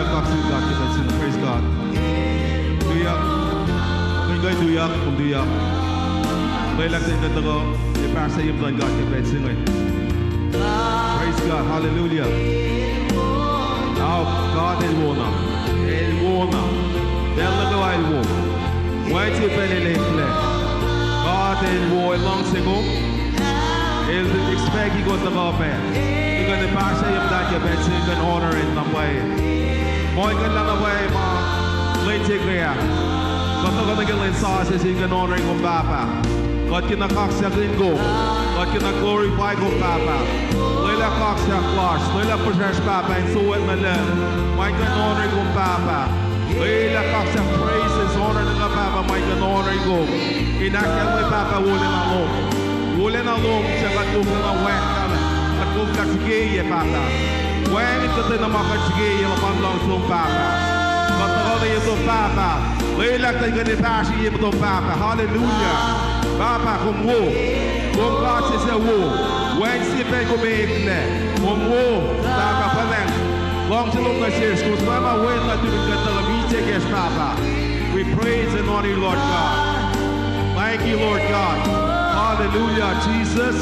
kaksin God kibensin. Praise God. Duyak. Ngay duyak kung duyak. Ngay lang din ganda ko. Ipasa yung God kibensin ngay. Praise God. Hallelujah. Now God is wona. El wona. Del nagawa el wo. Why ti pelele. God is wo long singo. El expect he got the gope. He got the pasa yung God kibensin. He can honor in the way. Moy kan lang away ma. Late kaya. Kata ko naging sauces he can honor kung papa. God kinakaksakin ko. God kinaglorify kung papa. Lila kaksak clash. Lila possess papa and suwet na lang. May kan honor kung papa. Lila kaksak praises honor ng papa. May kan honor ko. Inakyan mo papa wulin ang lom. Wulin ang lom siya katkong na wek kami. Katkong kasigay papa. Wek ito din na makasigay yung panlang sung papa. Katakot na ito papa. Lila tayo ganipasi ito papa. Hallelujah. Papa kung wo. Kung kasi sa wo. When si pe kumikle. Kung wo. Papa palang. Long silong na siya. Kung mama wen na tibigyan na labiche kes papa. We praise and honor you, Lord God. Thank you, Lord God. Hallelujah, Jesus.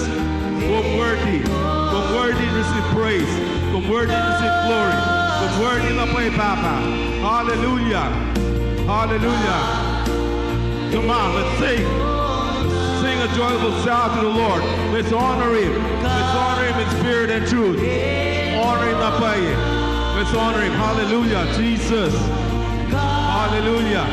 Kung worthy to receive praise. Kung worthy to receive glory. Kung worthy na pay papa. Hallelujah. Hallelujah. Come on, let's sing. Sing a joyful shout to the Lord. Let's honor Him. Let's honor Him in spirit and truth. Honor Him na pay. Let's honor Him. Hallelujah, Jesus. Hallelujah.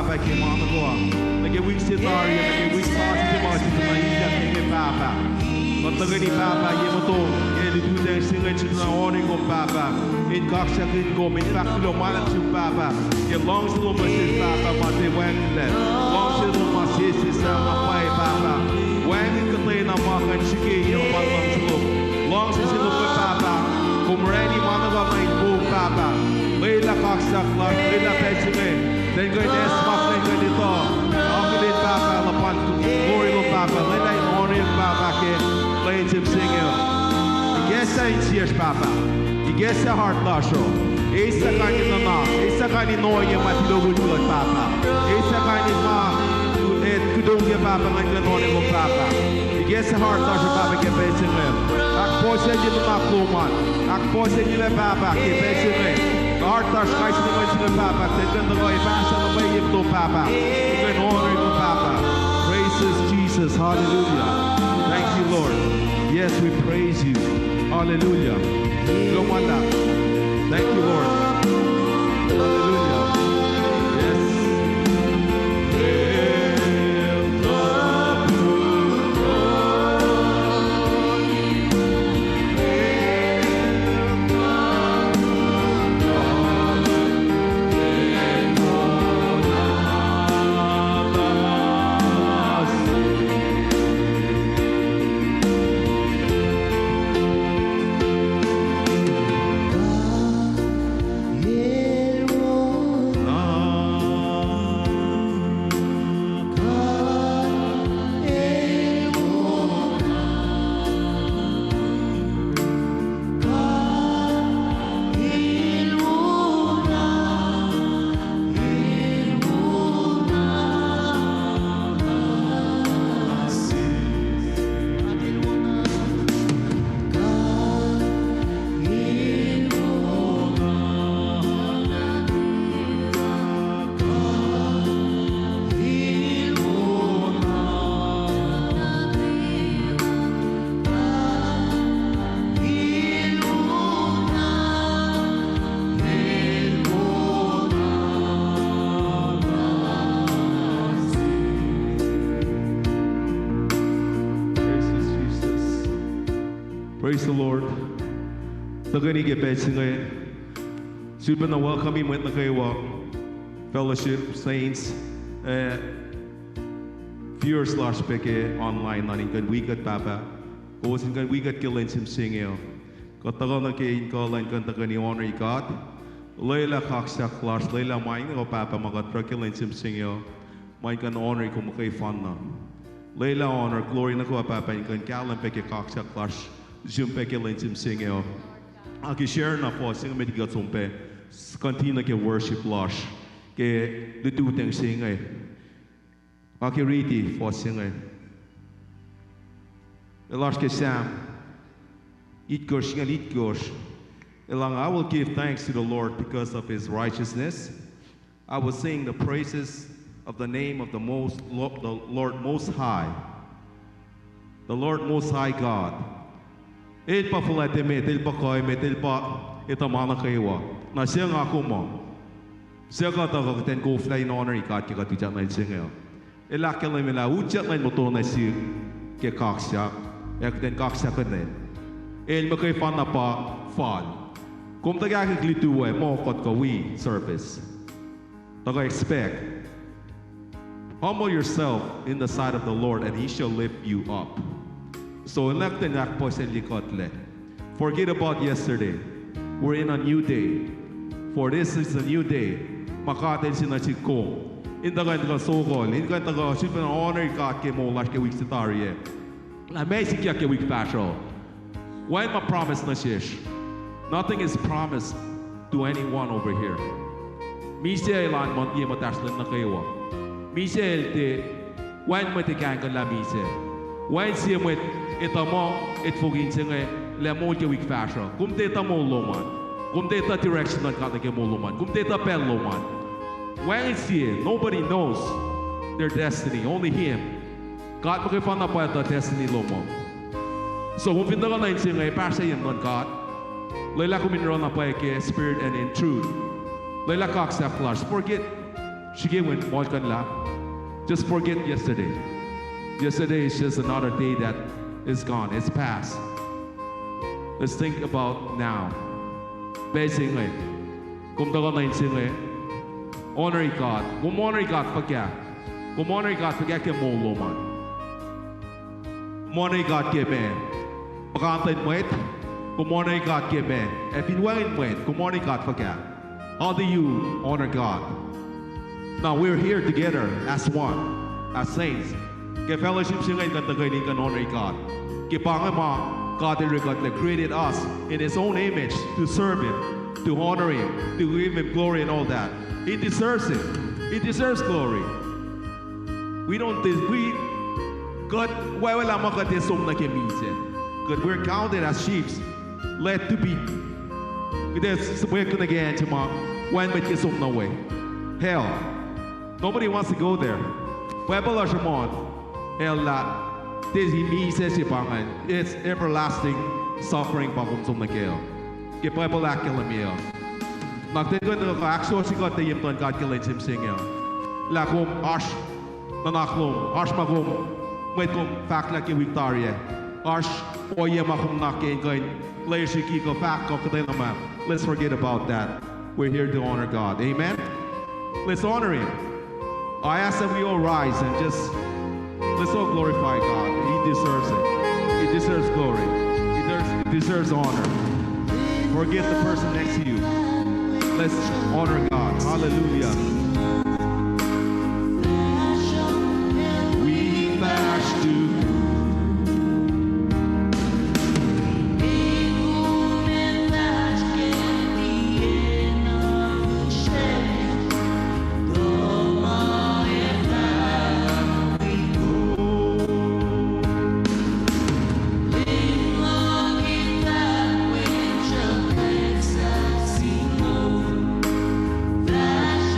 Papa ke mana goa. Nage week sitari, nage week sasi ke mga sitanahiya ke Papa. Matagani Papa, ye moto, ye lidu deng singa chitna ori ko Papa. In kaksha kin ko, in pakilo malam chu Papa. Ye long silo masis Papa, mate wang let. Long silo masis sa mapay Papa. Wang katay na makan chike ye malang silo. Long silo ko Papa. Kumreni mana ba may po Papa. Leila kaksha klak, leila pechime. Then go in esmak, then go dito. Akilin Papa, lapan glory ko Papa. Leila in honor Papa ke. Playing him singing. Igesa in cheers, Papa. Igesa heart lasho. Esa kani na. Esa kani noye matilogun ko Papa. Esa kani ma kudong ye Papa ngan noni ko Papa. Igesa heart lasho Papa ke playing him. Akpo se je na kluman. Akpo se je Papa ke playing him. Heart lash kai se ngan Papa. Tengan na ko ipasa na bay to Papa. Ngan honor ko Papa. Praises Jesus. Hallelujah. Thank you, Lord. Yes, we praise you. Hallelujah. Lomala. Thank you, Lord. Hallelujah. Yes. Praise the Lord. Tagani ke pechingay. Super na welcome with na kayo fellowship saints. Viewers slash peke online nanin kan wikat Papa. Osin kan wikat kilin sim singyo. Katagal na kay inkalan kan tagani honor God. Leila kaksak slash Leila main ko Papa makatra kilin sim singyo. Main kan honor ko makay fun na. Leila honor glory na ko Papa kan kalan peke kaksak slash. Zoom peke lentim singyo. Aki share na po sing med gat sumpe. Continue ke worship lash. Ke the two things singay. Aki ready for singay. The lash ke sam. It gosh ngal it gosh. Elang I will give thanks to the Lord because of His righteousness. I will sing the praises of the name of the Lord Most High. The Lord Most High God. El pa fulate met, el pa koy met, el pa itamana kaywa. Na siya nga ako mo. Siya ka ta ten go fly in honor ikat ka tijat na singayo. El akil na mila uchat na motor na si ke kaksya. Ek ten kaksya ka din. El makay fan na pa fall. Kung taga kiklituwe mo kot ka we service. Taga expect. Humble yourself in the sight of the Lord and He shall lift you up. So forget about yesterday. We're in a new day. For this is a new day. Makaten sinachiko. In the kind of so-called, in the kind of super honor God ke mo lash ke week sitari. Amazing kya ke week fashion. When my promise na shish. Nothing is promised to anyone over here. Michel lan mon ye mataslan na kayo. Michel te when mo te kan ka la Michel. When see mo itamo itfugin singa le mo ke week fashion. Kum te ta mo loman. Kum te ta direction na ka ke mo loman. Kum te ta pel loman. When see nobody knows their destiny, only Him. God mo ke fan na pa ta destiny loman. So kung pinta ka na singa pa sa yun non God. Leila kuminron na pa ke spirit and in truth. Leila kaksa flash. Forget Sige when mo kan la. Just forget yesterday. Yesterday is just another day that is gone. It's past. Let's think about now. Basically, kung tagal na yung honor God. Kung honor God pagya. Kung honor God pagya kaya mo loman. Kung honor God kaya ben. Pagkantay mo it. Kung honor God kaya ben. If you want it, kung honor God pagya. How do you honor God? Now we're here together as one, as saints. Kaya fellowship siya ngayon katagay kan honor God. Kaya pangama, God created us in His own image to serve Him, to honor Him, to give Him glory and all that. He deserves it. He deserves glory. God, wala makatisong na kemisin. God, we're counted as sheep, led to be. Because we're gonna get into when we kisong na way. Hell. Nobody wants to go there. Pueblo Shimon, hell this he says it's everlasting suffering pa kung sumnagel. Kaya pueblo akilamio. Nagtengko na ka-aksyon si God tayo yung God kilin simsingel. Lakum ash nanaklom, ash makum, wait kum fact like Victoria. Ash oye makum nakin koin, layer si Kiko fact ko katay naman. Let's forget about that. We're here to honor God. Amen? Let's honor Him. I ask that we all rise and let's all glorify God. He deserves it. He deserves glory. He deserves honor. Forget the person next to you. Let's honor God. Hallelujah. We flash to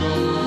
Show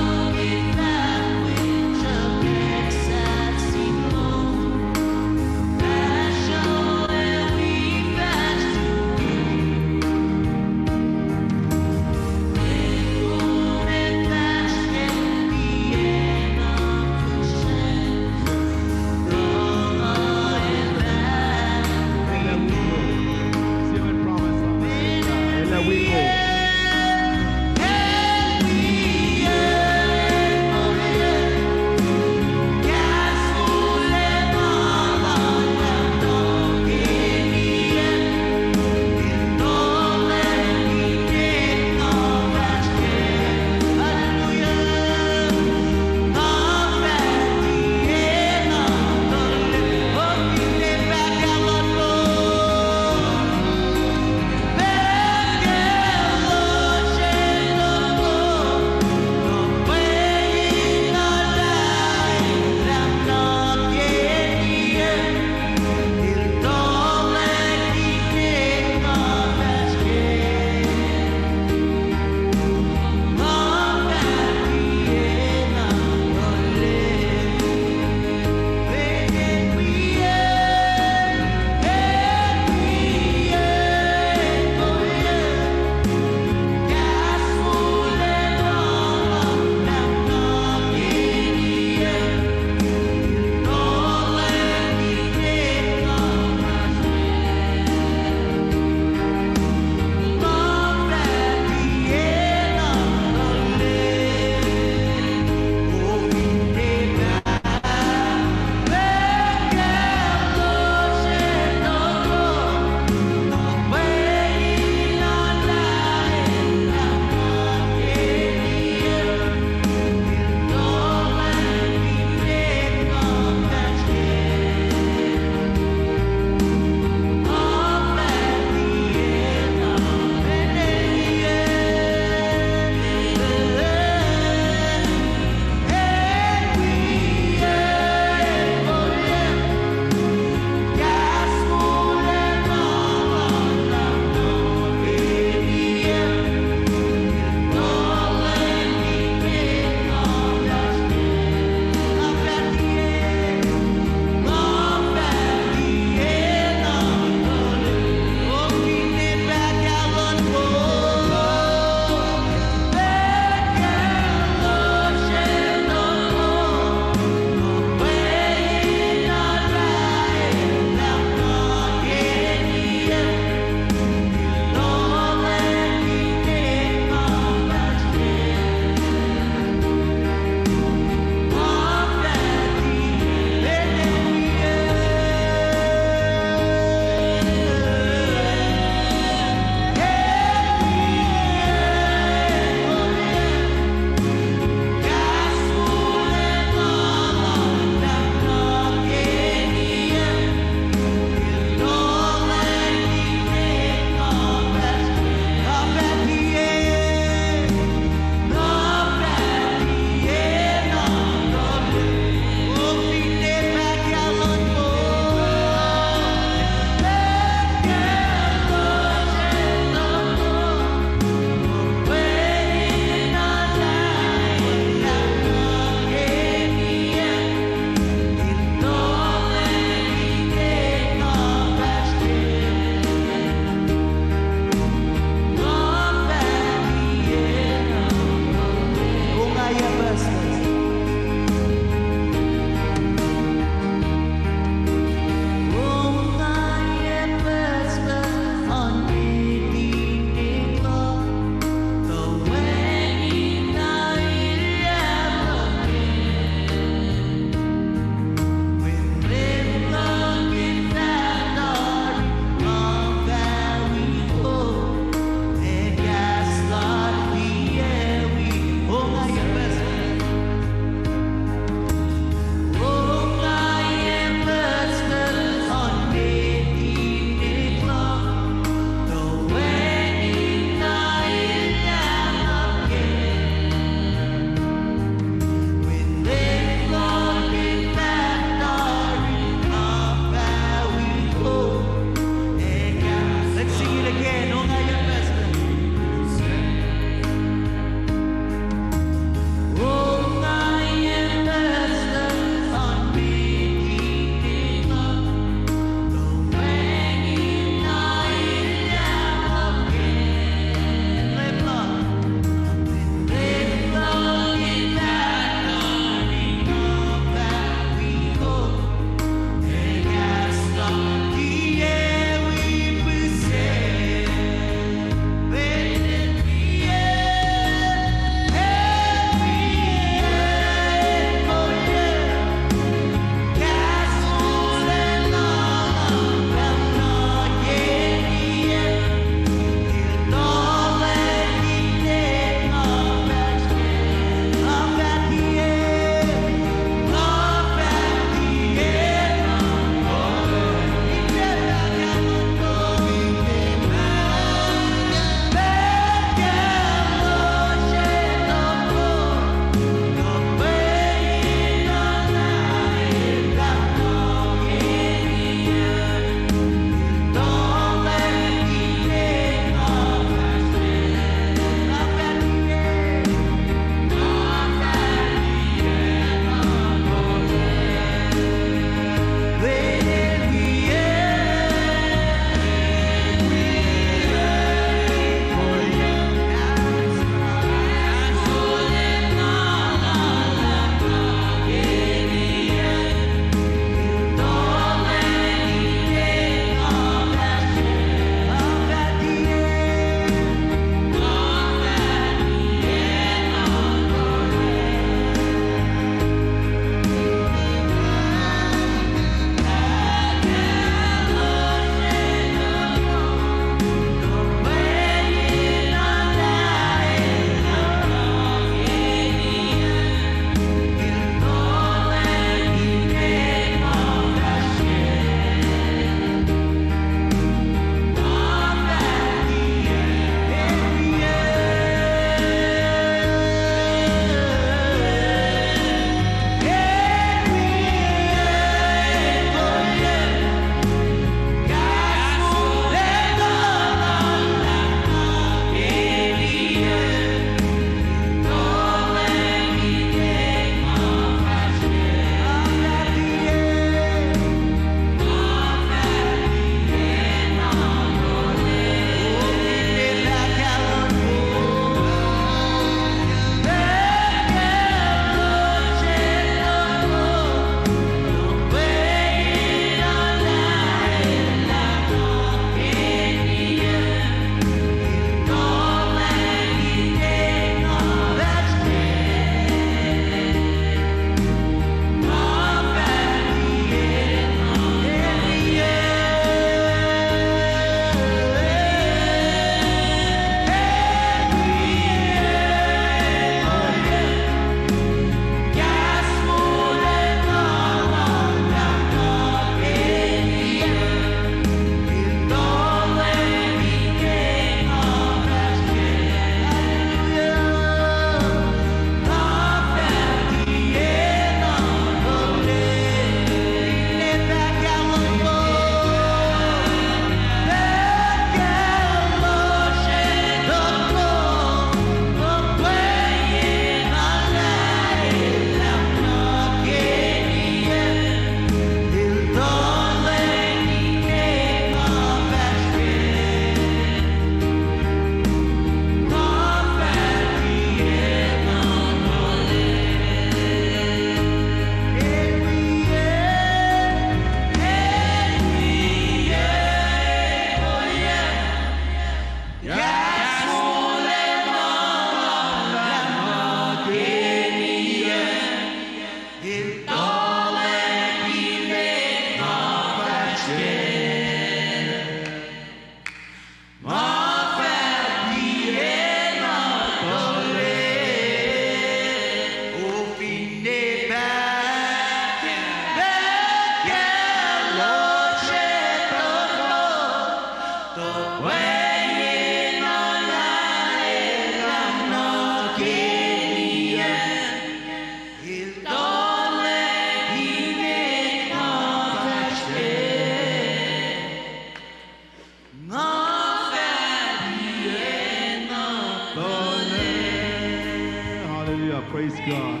Hallelujah. Praise God.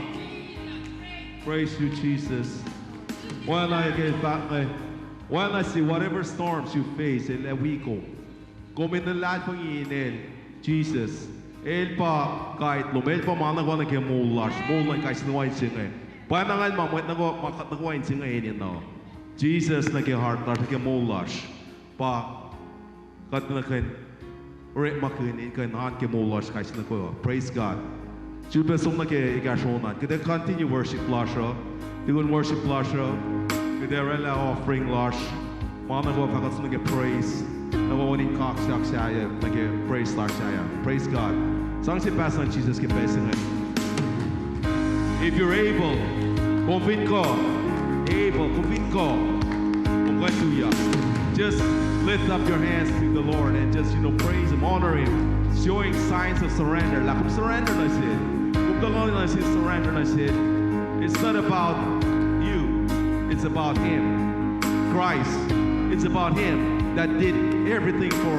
Praise you, Jesus. When I get back, when I see whatever storms you face in that week, come in the light of Jesus. El pa kahit lumel pa mana ko na ke mulas, mulan kahit sinuwain singa. Panangan mamwet na ko makatakuwain singa ini no. Jesus na ke heart na ke mulas. Pa kat na ken ore makin in kan han ke mulas kahit na ko. Praise God. Chupa sum na ke igashona. Kita continue worship lasha. Digun worship lasha. Kita rela offering lash. Mana ko fakat na ke praise. Nawawanin cock shock saya, like a praise star saya. Praise God. Sang si Pastor Jesus ke blessing. If you're able, convin ko, kung katuya. Just lift up your hands to the Lord and just praise Him, honor Him, showing signs of surrender. Like surrender na siya. Kung tangon na siya surrender na siya. It's not about you. It's about Him. Christ. It's about Him that did everything for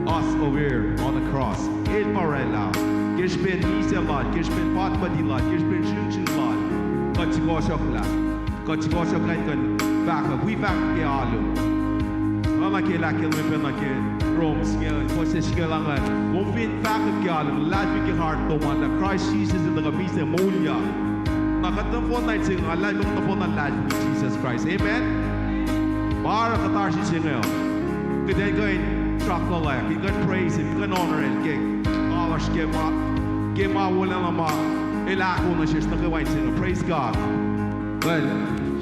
us over here on the cross. Il parela. Kishpin Niselat, Kishpin Patpadilat, Kishpin Shunshinlat, Kachikoshokla, Kachikoshoklan back up. We back ke alu. Mama ke lakil me penake Rome skill, Koseskelangan. Moving back ke alu. Life ke heart to one that Christ Jesus in the Gamise Molia. Nakatapon na sing alive ng tapon ng life of Jesus Christ. Amen. Para katarsi singayo. You can go and truck the life. You can praise Him. You can honor Him. Give my will and my ilako na siya na kawain siya. Praise God. Well,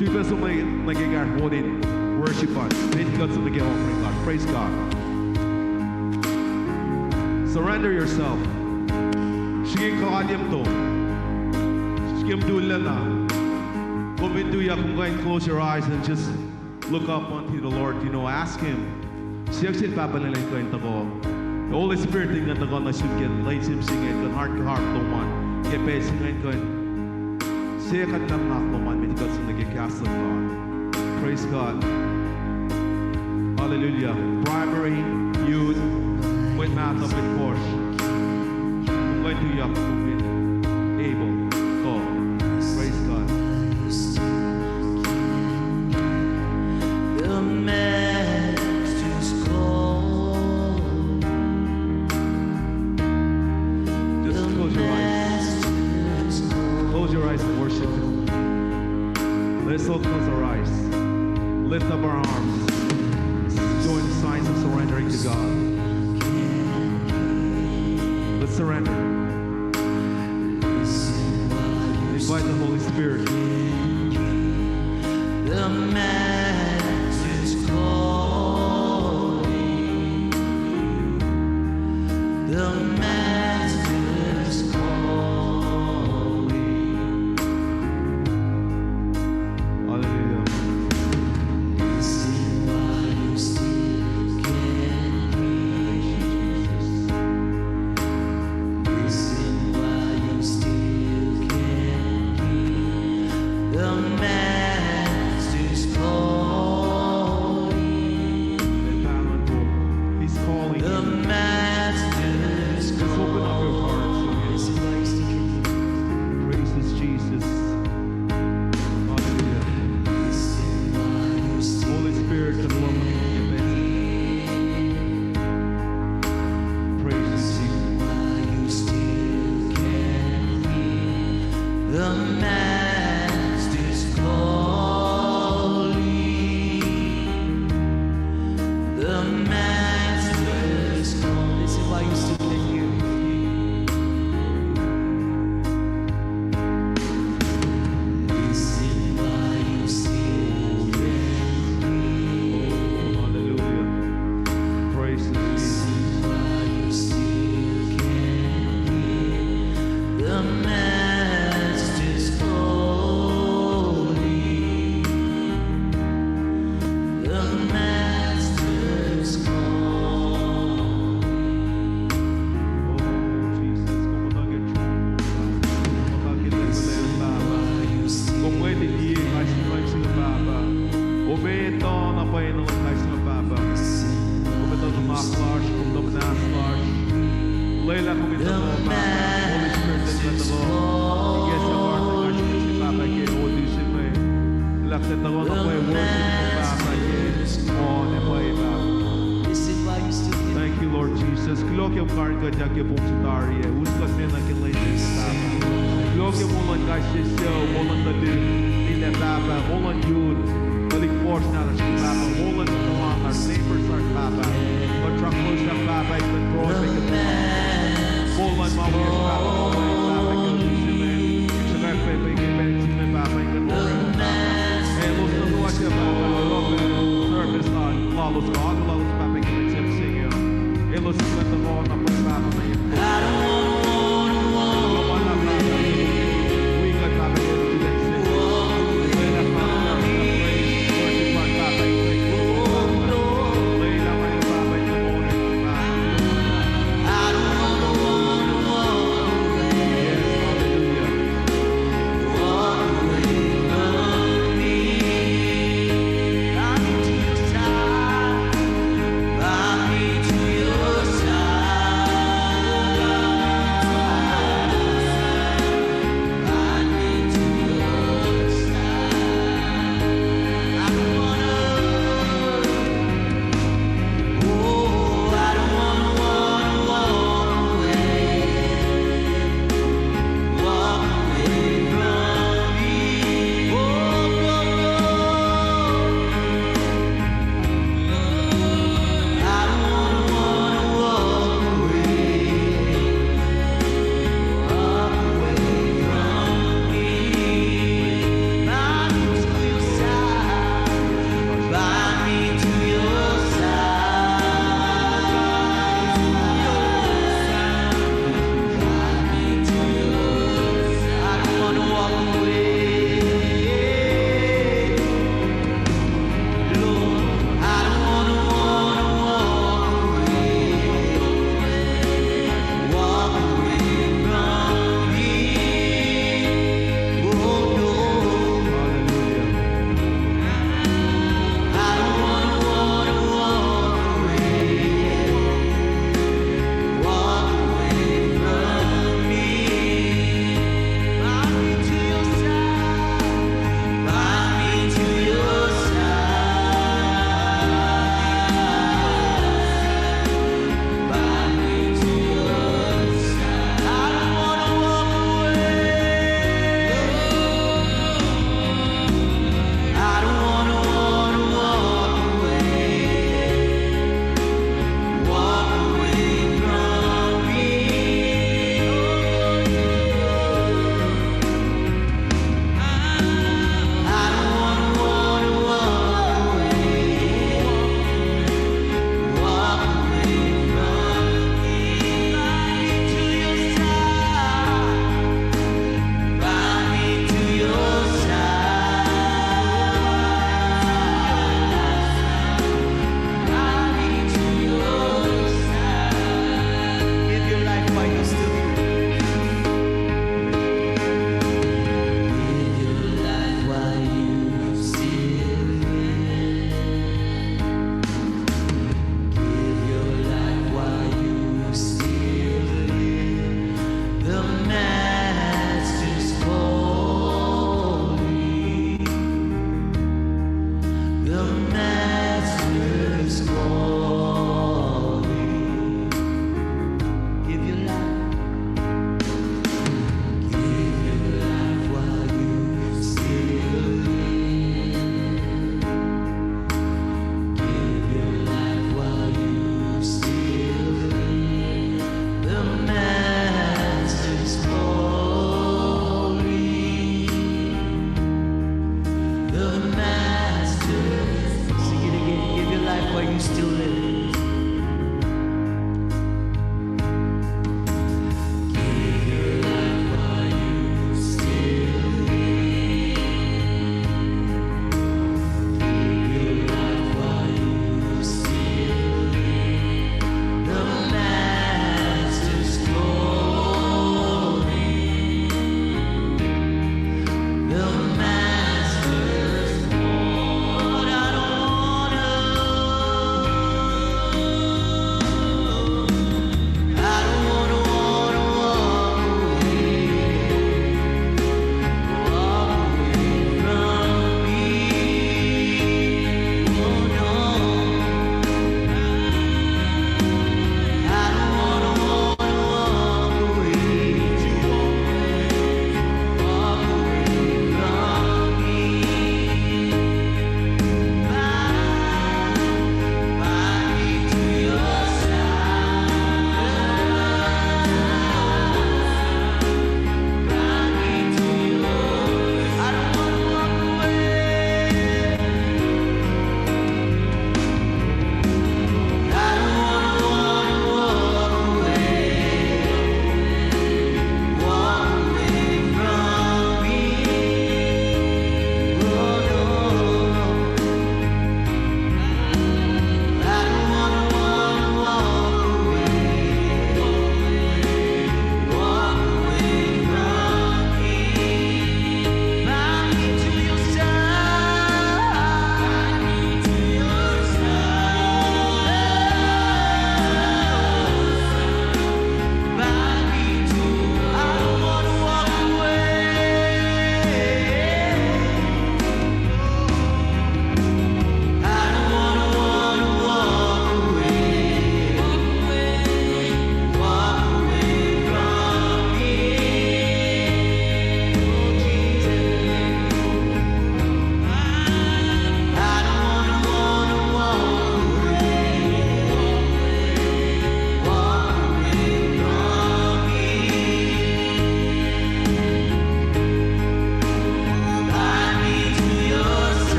siya sa may nagigard mo din worship us. Thank God sa naging offering God. Praise God. Surrender yourself. Sige kakalim to. Sige mdula na. Kung binduya kung go and close your eyes and just look up unto the Lord. Ask Him. Siya papalalay ko yung tako. The Holy Spirit tingnan tako na siya light him singin kan heart to heart tuman. Kaya pe singin ko siya kan lang nak tuman may tigat sa nagkikast of God. Praise God. Hallelujah. Primary, youth, with math of it Porsche. Kung kayo tuyak kung able. Go. Praise God. Let's all close our eyes. Lift up our arms. Join the signs of surrendering to God. Let's surrender. Invite the Holy Spirit. The Master's calling. The Master's calling. kung ito mo, Papa. Holy Spirit, ito ko. Yes, sa heart ng gosh, si Papa, kaya audition mo eh. Lakit ako na po eh, worship mo, Papa, yes. On and way, Papa. Thank you, Lord Jesus. Glória ao Pai, que já que vamos dar e os que pena que lê Papa. Glória ao Lord, guys, seu, Holland da Luz, ele Papa, Holland Jud, ele força nada, Papa, Holland no our neighbors are Papa, but truck push up Papa, it can cross, make it Holland, Mama, Papa, Holland, Papa, que eu disse, né? Isso vai ser bem que bem, né, Papa, que não é, los não gosta, Papa, love service on, lalos God, lalos Papa, que não sempre sing, elos se canta bom na Papa, na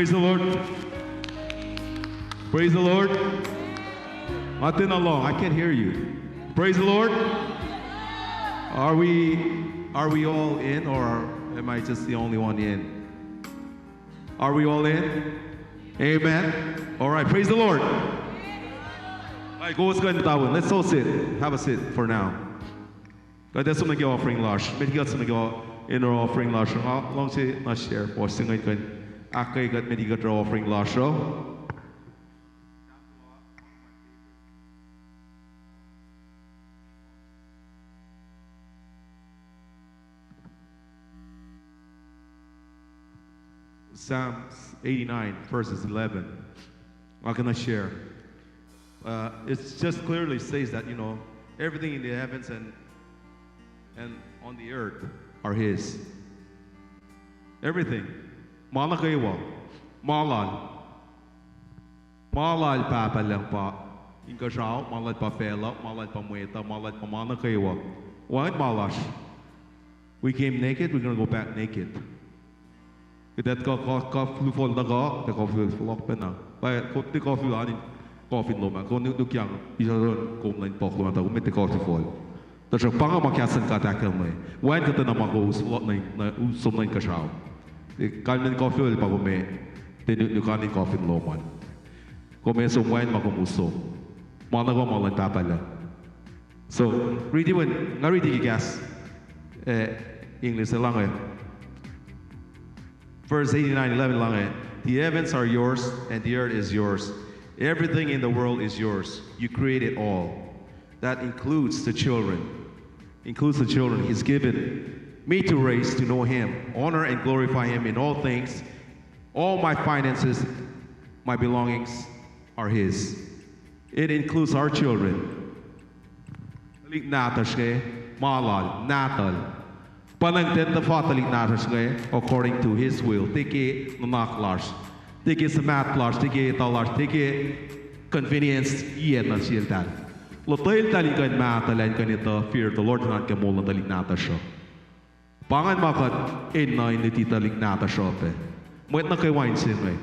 Praise the Lord. Praise the Lord. Atin along. I can't hear you. Praise the Lord. Are we all in, or am I just the only one in? Are we all in? Amen. All right. Praise the Lord. All right, go ahead and down. Let's all sit. Have a sit for now. There's something you're offering large. Maybe you got something you're in our offering large. Long say not share. Or sing it good. Akai got maybe got our offering large. Psalms 89 verses 11. I'm gonna share. It just clearly says that, you know, everything in the heavens and on the earth are His. Everything. Malakaywa, malal papa lang pa. Inka shao, malal pa fela, malal pa mueta, malal pa malakaywa. What malash? We came naked. We're gonna go back naked. That coffee fall the go, the coffee flock penna. But the coffee on coffee loma. Go look young. Is a come like pop loma. Go make the coffee fall. The Japanga Makasan Katakame. When the Namagos, what like some like a show. The Kalman coffee will pagome. Then you can't coffee loma. Come some wine Magomuso. Monago Malan Tapala. So, read it when I read the gas English along. Verse 89:11 lang. The heavens are yours and the earth is yours. Everything in the world is yours. You created all. That includes the children. He's given me to raise to know Him, honor and glorify Him in all things. All my finances, my belongings are His. It includes our children. According to His will. Tiki naklars. Tiki samatlars. Tiki talars. Tiki convenience. Iyan na siya tal. Lotail talikan matalan kanito. Fear the Lord not kamulan talik nata siya. Pangan makat na inititalik nata siya pe. Mwet na kay wine siya ngay.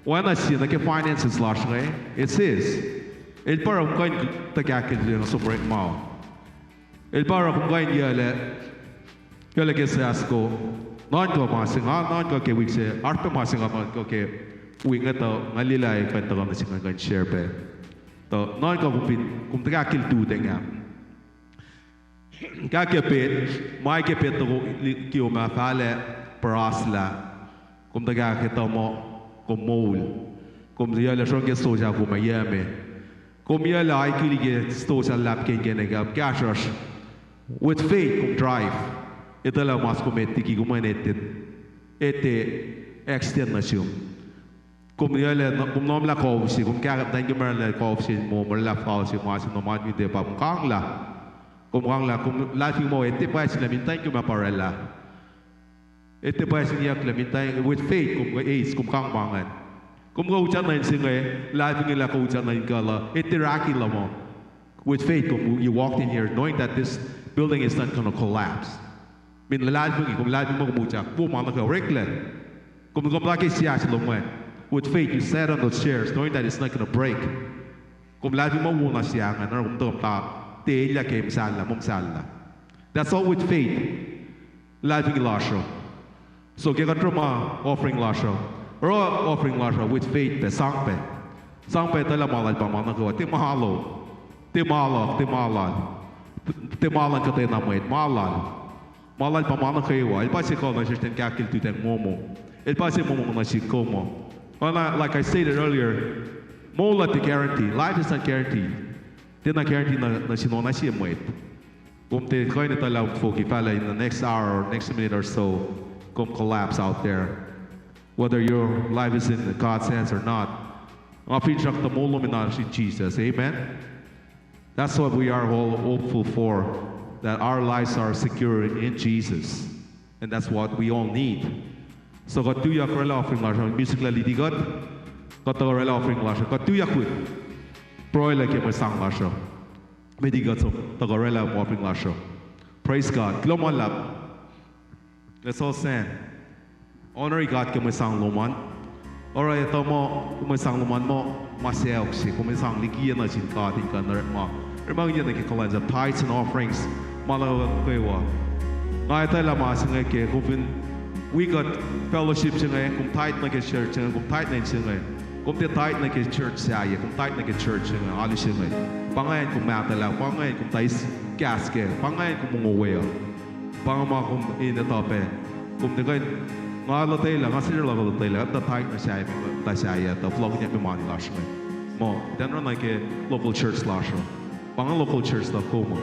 Wana siya na kay finances lars ngay. It's His. El para kung kain tagakil na super mao. El para kung kain yale. Yo le que se asco, non ko masing non ko ke wik se arpe masing ko ke wing ato ngalilay kan to na singa kan share pe to non ko kum taga kil tu denga ka ke pet mai ke pet to ki o ma fale parasla kum taga ke to mo kum mol kum dia le shon ke soja kum yeme kum ya la ai ki ke soja lap ke ke ne ga gashosh with faith kum drive. Ito lang mas kumetiki kumanetit ete externasyon. Kung nom la kovsi, kung kaya dan yung marala kovsi mo, marala kovsi mo asin naman yung depa kung kang la, kung lafi mo ete pa sila mintay kung maparala. Ete pa sila mintay with faith kung kang mangan. Kung kauchan na yun singa, lafi nila kauchan na yun kala, ete raki la mo. With faith, kung you walked in here knowing that this building is not gonna collapse. Min lalaki kung lalaki mo kumucha, pumang naka-regular. Kung laki siya sa lumwe. With faith, you sat on those chairs, knowing that it's not gonna break. Kung lalaki mo muna siya, nga kung tumta, teya kay msala. That's all with faith. Lalaki lasho. So kaya truma offering lasho. Or offering lasho with faith pe sangpe. Sangpe tala malal pa mga nagawa. Timalan ka tayo namayit. Malal pa mana kayo. El pasi ko na siya kakil tu teng momo. El pasi momo na si komo. Like I stated earlier, mola the guarantee. Life is not guaranteed. Di na guarantee na sino na siya mo ito. Kung te koy na talaw foki pala in the next hour or next minute or so, kung collapse out there. Whether your life is in God's hands or not. Ang pinsak ta molo minash in Jesus. Amen. That's what we are all hopeful for. That our lives are secure in Jesus. And that's what we all need. So got 2 yak rela offering lasha. Musically lidigot. Got the rela offering lasha. Got 2 yakut. Proy like my sang lasha. Medigot so the rela offering lasha. Praise God. Gloman lab. Let's all stand. Honor God ke my sang loman. Alright, tomo kumisang luman mo masaya oksi kumisang ligian na cinta tingkan nerma. Remang yan na kikalan sa tithes and offerings malaw kaywa. Ngay tayo lama sa ngay kaya kung we got fellowship sa ngay kung tithe na kay church sa ngay kung tithe na sa ngay kung tithe na kay church sa iya kung tithe na kay church sa ngay alis sa ngay pangayan kung matala pangayan kung tayo gas kaya pangayan kung munguwaya pangama kung inatape kung tingay nga lo tayo lang, nga sila lang lo tayo lang, at the tithe na siya, ta siya, at the vlog niya pimani lash mo. Then ron like a local church lash pang local church na kuma.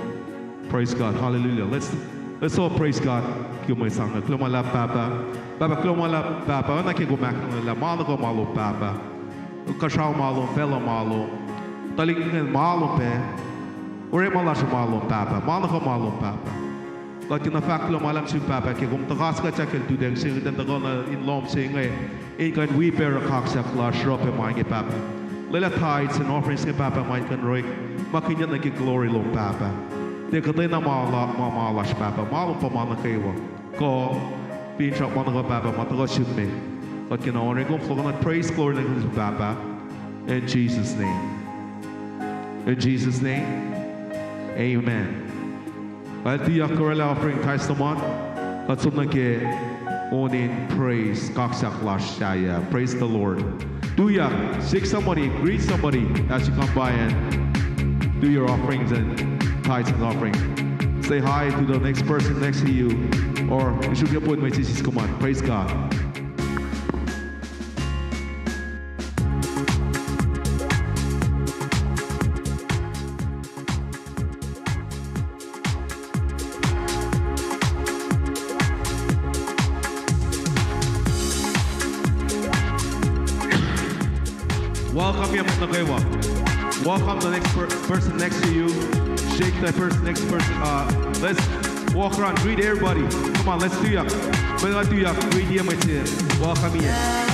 Praise God, hallelujah. Let's all praise God. Kumay sang, klumala papa, klumala papa, na kigumak nila, malo ko malo papa, kashaw malo, fellow malo, talingin malo pe, ure malash malo papa, malo ko malo papa. Like in the fact lo malam si papa ke kung takas ka chakel tu deng sing den tagon in lom sing in kan we bear a cock sa flash drop in my papa lela tithes and offerings ke papa my kan roy makinya na ke glory lo papa de ka na mala papa malo pa mana kaywa ko pin chok mana ko papa matago shoot me like you know kung flow na praise glory na ko papa in Jesus name amen. At the Yakarela offering testimony, let's ke onin praise kaksak lashaya. Praise the Lord. Do ya seek somebody, greet somebody as you come by and do your offerings and tithes and offerings. Say hi to the next person next to you, or you should be appointed with Jesus. Come on, praise God. Welcome the next person next to you. Shake that person next person. Let's walk around, greet everybody. Come on, let's do ya. Let's do ya. Greet him with you. Welcome here.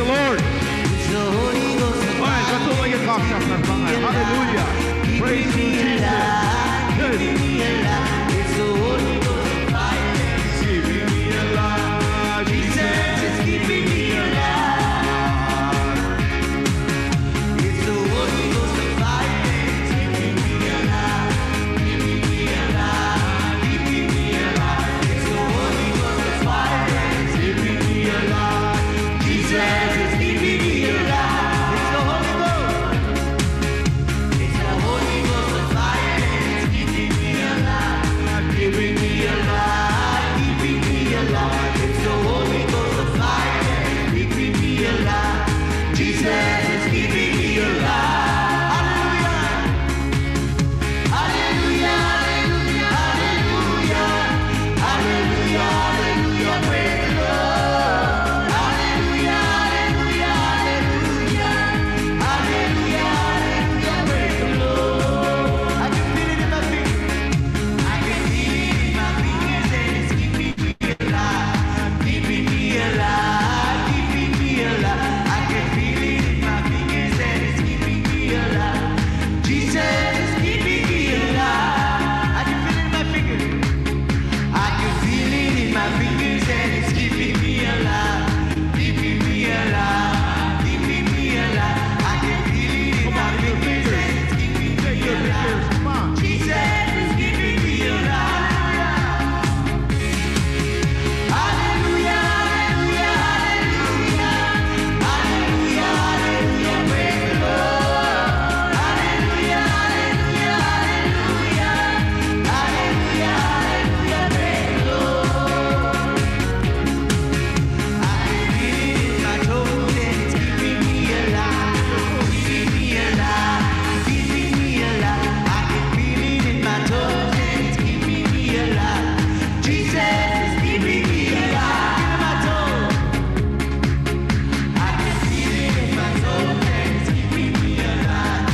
the Lord. It's the Holy Ghost of Alright, fire. patuloy yung kaksak sa tangan. Hallelujah. Praise you, Jesus. Yes. Keeping me alive. It's the Holy Ghost of fire. Keeping me alive. Jesus is keeping me alive. It's the Holy Ghost of fire. It's keeping me alive. Keeping me alive. Keeping me alive. It's the Holy Ghost of fire. It's keeping me alive. Jesus is keeping me alive. It's the Holy Ghost. It's the Holy Ghost of fire. It's keeping me alive. Keeping me alive. Keeping me alive. It's the Holy Ghost of fire. Keeping me alive. Jesus is keeping me alive. Hallelujah. Hallelujah. Hallelujah. Hallelujah. Hallelujah. Praise the Lord. Hallelujah. Hallelujah. Hallelujah. Hallelujah. Hallelujah. Praise the Lord. I can feel it in my fingers. I can feel it in my fingers, and it's keeping me alive. Keeping me alive. Keeping me alive. I can feel it in my fingers, and it's keeping me alive. Jesus is keeping me alive. I can feel it in my fingers. I can feel it in my fingers, and it's keeping me alive. Keeping me alive. Keeping me alive. I can feel it in my fingers, and it's keeping me alive. Come on. Jesus is keeping me alive. Hallelujah, hallelujah, hallelujah. Hallelujah, hallelujah, praise the Lord. Hallelujah, hallelujah, hallelujah. Hallelujah, hallelujah, praise the Lord. I can feel it in my toes, and it's keeping me alive. Keeping me alive. Keeping me alive. I can feel it in my toes, and it's keeping me alive. Jesus is keeping me alive. In my toes. I can feel it in my toes, and it's keeping me alive.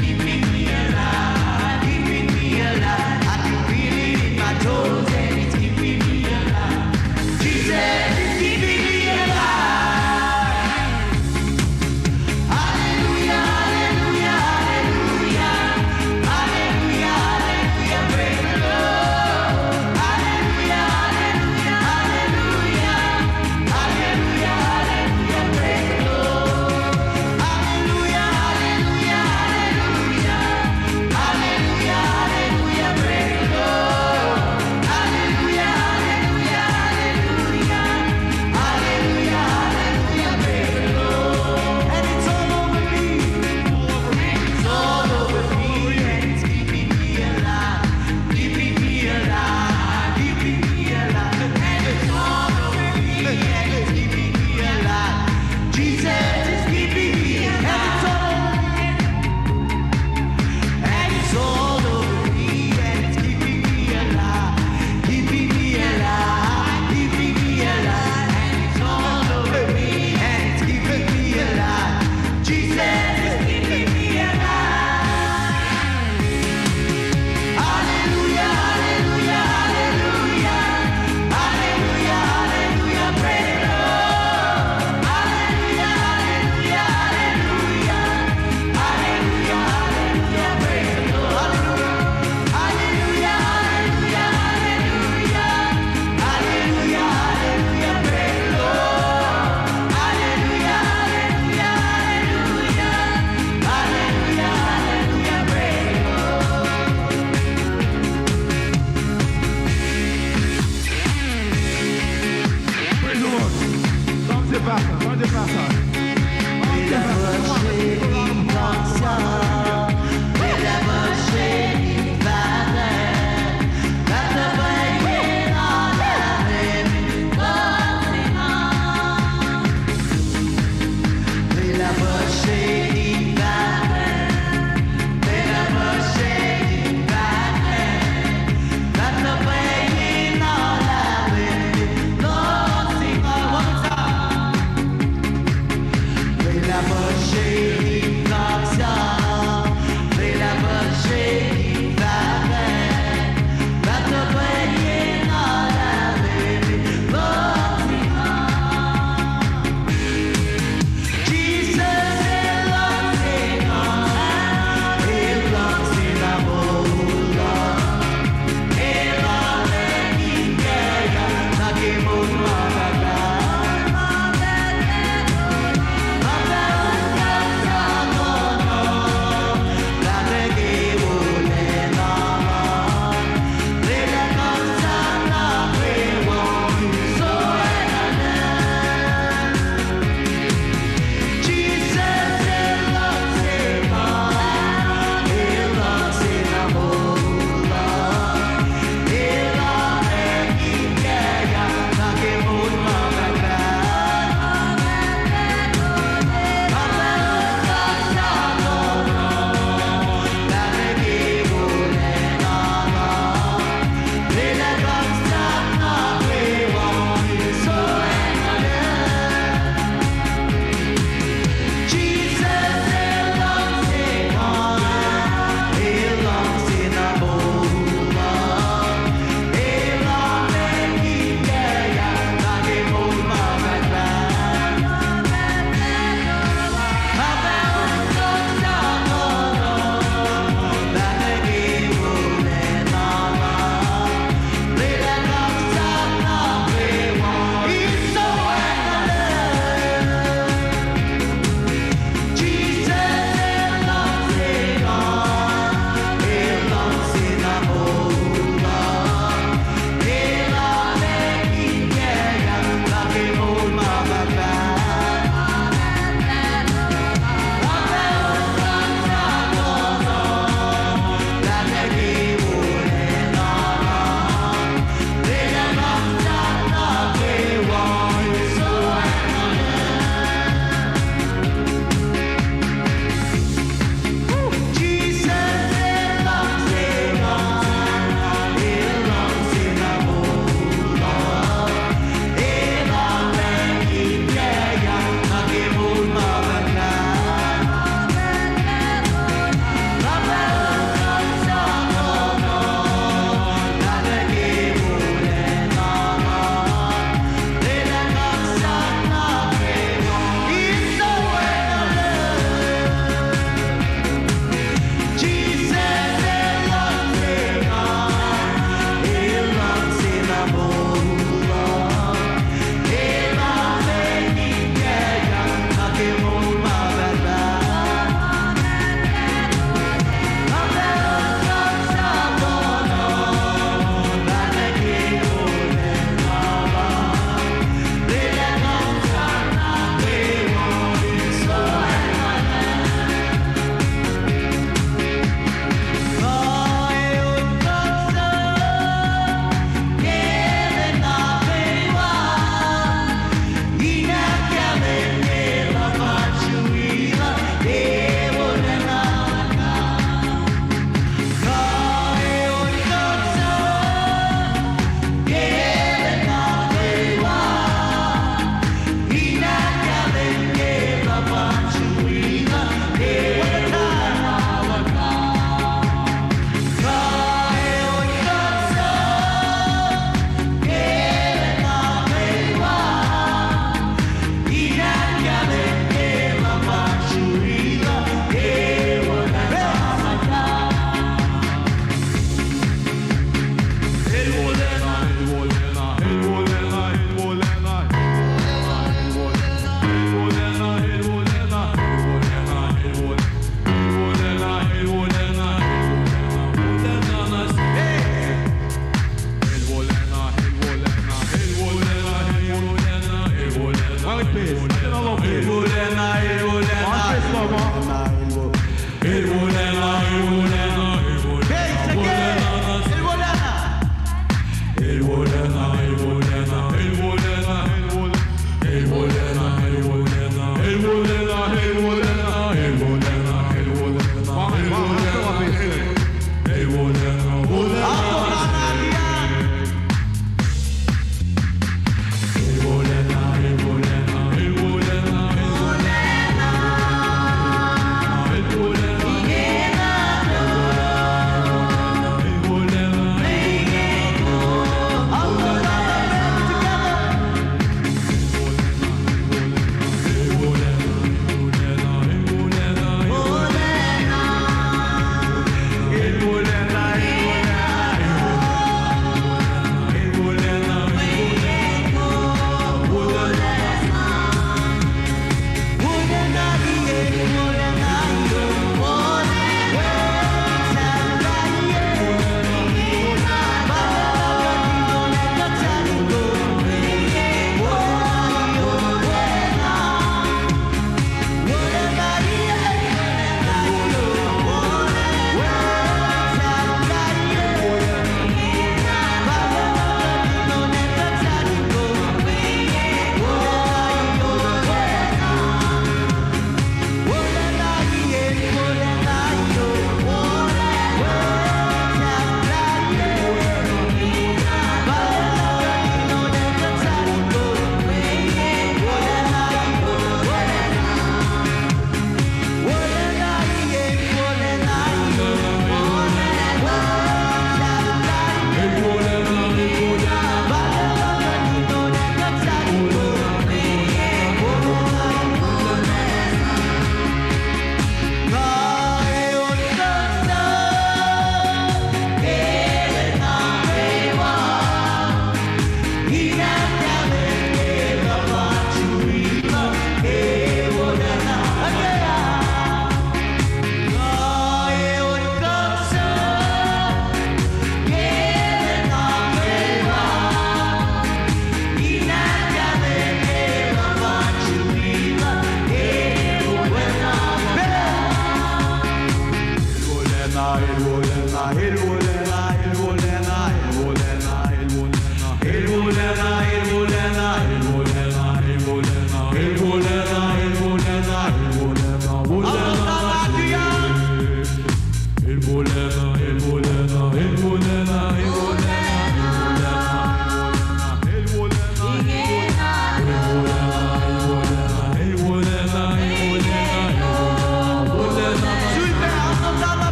Keeping me alive. Keeping me alive. I can feel it in my toes, and it's keeping me alive. Jesus is keeping me alive. Hallelujah, hallelujah, hallelujah. Hallelujah, hallelujah, praise the Lord. Hallelujah, hallelujah, hallelujah. Hallelujah, hallelujah, praise the Lord. Hallelujah, hallelujah, hallelujah. Hallelujah, hallelujah, praise the Lord. Hallelujah, hallelujah, hallelujah. Hallelujah, hallelujah, praise the Lord. And it's all over me. It's all over me, and it's keeping me alive. Keeping me alive. Keeping me alive. And it's all over me, and it's keeping me alive. Jesus is keeping me alive. And it's all over me, and it's keeping me alive. Keeping me alive. Keeping me alive. And it's all over me, and it's keeping me alive. Jesus is keeping me alive. Hallelujah, hallelujah, hallelujah. Hallelujah, hallelujah, praise the Lord. Hallelujah, hallelujah, hallelujah. Hallelujah, hallelujah, praise the Lord. Hallelujah, hallelujah, hallelujah. Hallelujah, hallelujah, praise the Lord. Hallelujah, hallelujah, hallelujah. Hallelujah, hallelujah, praise the Praise the Lord. Vamos de passa. Vamos de passa.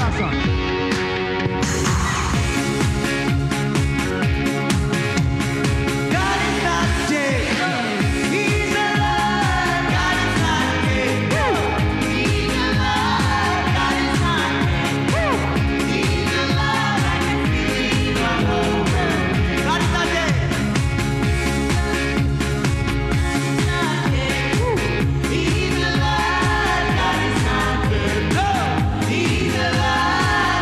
last song. God is not dead. He's alive. God is not dead. He's alive. God is not dead. He's alive. I can feel it all over. God is not dead. He's alive. God is not dead. No, he's alive.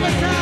Ilkan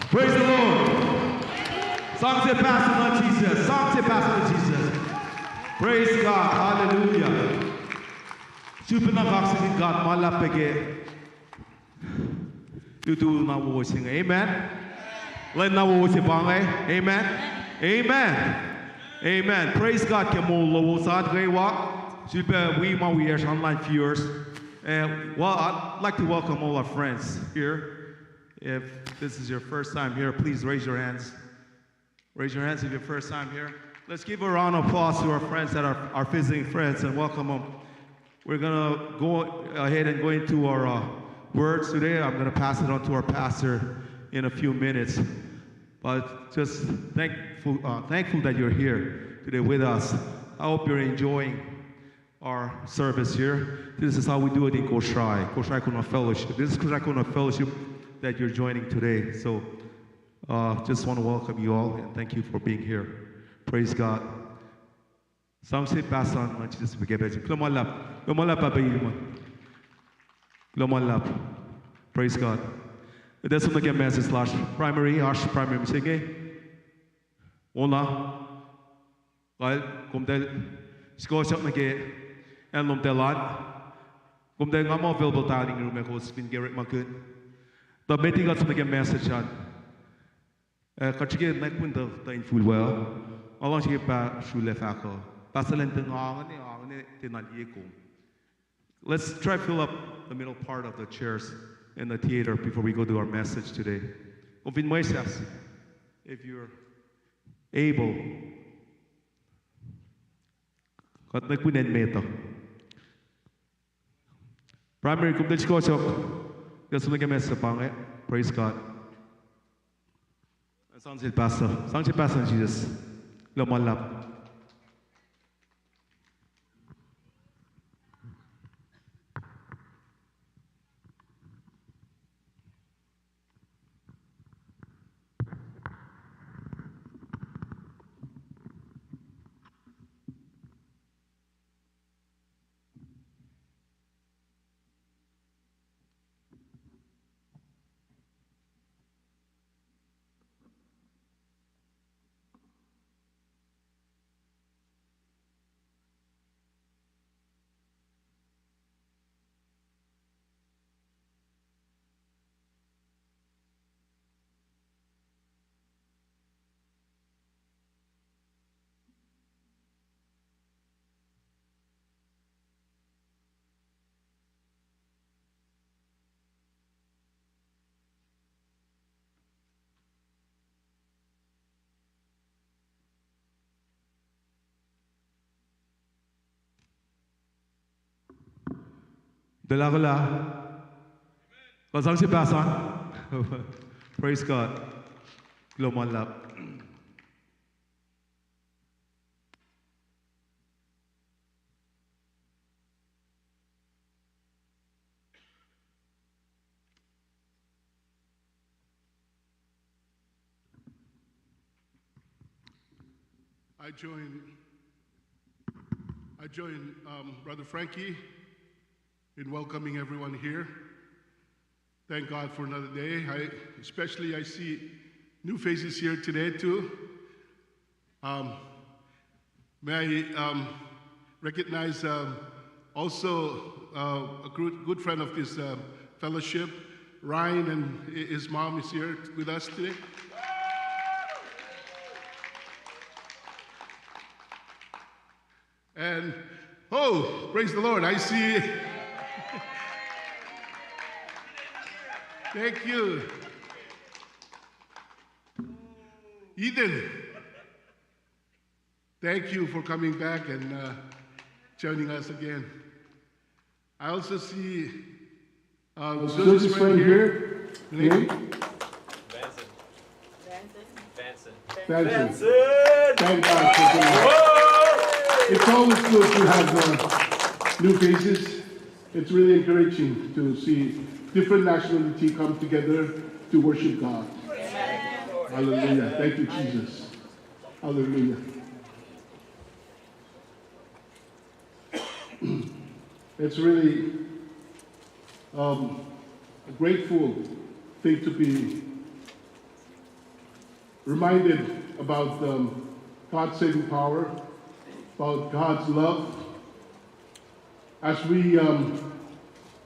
Praise the Lord. Song to Pastor Lord Jesus. Song to Pastor Lord Jesus. Praise God. Hallelujah. Super na vaccine God malapege. You do na watching. Amen. Let na watching bang. Amen. Amen. Amen. Praise God. Kemo lo sad rewa. Super we ma we are online viewers. Well, I'd like to welcome all our friends here. If this is your first time here, please raise your hands. Raise your hands if your first time here. Let's give a round of applause to our friends that are our visiting friends and welcome them. We're gonna go ahead and go into our words today. I'm gonna pass it on to our pastor in a few minutes. But just thankful that you're here today with us. I hope you're enjoying our service here. This is how we do it in Kosrae Kona Fellowship. This is Kosrae Kona Fellowship that you're joining today. So just want to welcome you all and thank you for being here. Praise God. Samse pasan man Jesus begebet. Klomalap Praise God. That's what the message slash primary message. Ona. Well, kumdel skoshak nage and lomdelat. Kumdel ngamo available dining room e ko spin Garrett makun. The meeting got some message on. Kachige neck window the full well. Along she ba shule fako. Pasalent Let's try to fill up the middle part of the chairs in the theater before we go to our message today. If you're able. Primary That's what message pang Praise God. Sangsit Pastor Jesus. Lomalap. Dalagala. Kasang si Pasan. Praise God. Lomalap. I join Brother Frankie in welcoming everyone here. Thank God for another day. I see new faces here today too. May I recognize also a good friend of this fellowship, Ryan, and his mom is here with us today. And, oh, praise the Lord, I see. Thank you. Eden, thank you for coming back and joining us again. I also see Susan's friend here. Name? Vanson. Thank God for being here. It's always good to have new faces. It's really encouraging to see different nationality come together to worship God. Hallelujah. Thank you, Jesus. Hallelujah. It's really a grateful thing to be reminded about God's saving power, about God's love. As we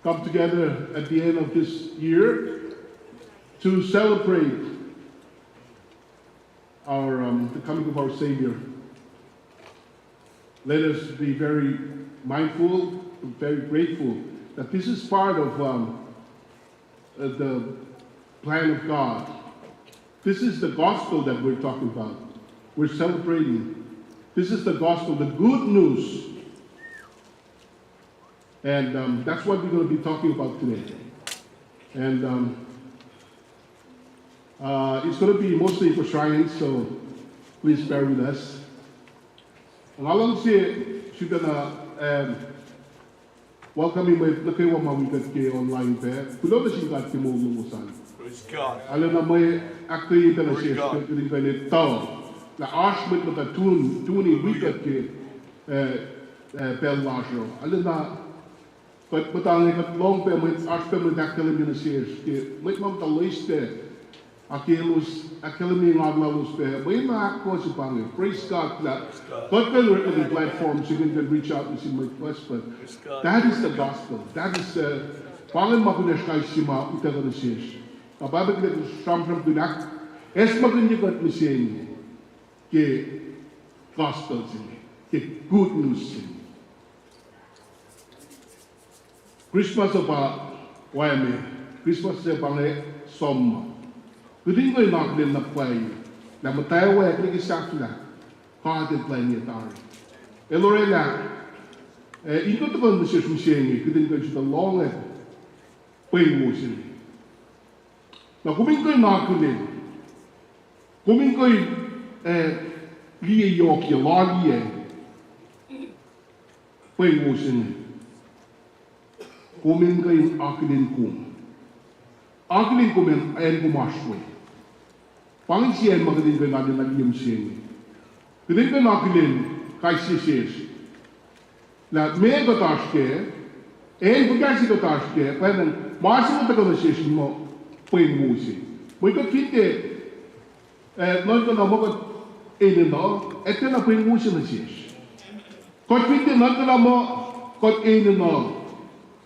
come together at the end of this year to celebrate our the coming of our Savior, let us be very mindful, very grateful that this is part of the plan of God. This is the gospel that we're talking about. We're celebrating. This is the gospel, the good news. And that's what we're going to be talking about today. And it's going to be mostly for Shrine, so please bear with us. And how long she's going to welcome me with the Kewa Mawigat online there. Below the Shingat Kimulusan. Praise God. Alam na may actually the shares ko din ganit tao. La ash mit na tuni wikat ke pel lasro. Alam na but ang ikat long pe mit ash pe mit akalim na shares ke mit mam taliste akalim ni ngaglalus pe may na ako si pangi. Praise God that but the platforms you can reach out and see my quest, but that is the gospel. That is pangin makunesh sima utaga na shares. Kapag kita from tunak, es magunjikat misyen ke gospel sini, ke good news sini. Christmas apa wayame, Christmas se pangle somma. Kudin ko nakden na play, na matay way kini sakla, hard play ni tari. Elorela, ito to kon misyen kudin ko the long play mo sini. Na kuming ko'y nakunin, kuming ko'y liye yoki, lagiye, pweng musin, kuming ko'y akilin kum. Akilin kumin ayan kumashwe. Pangin siyan makilin ko'y natin nagiyam siyan. Kilin ko'y nakilin kay sisis. Na may katashke, ayan kugasi katashke, kaya nang masin mo tagal na sisis mo, pweng musi. May kafite, noon ko na mo kat no, ito na pweng musi na siya. Kafite noon ko na mo kat no,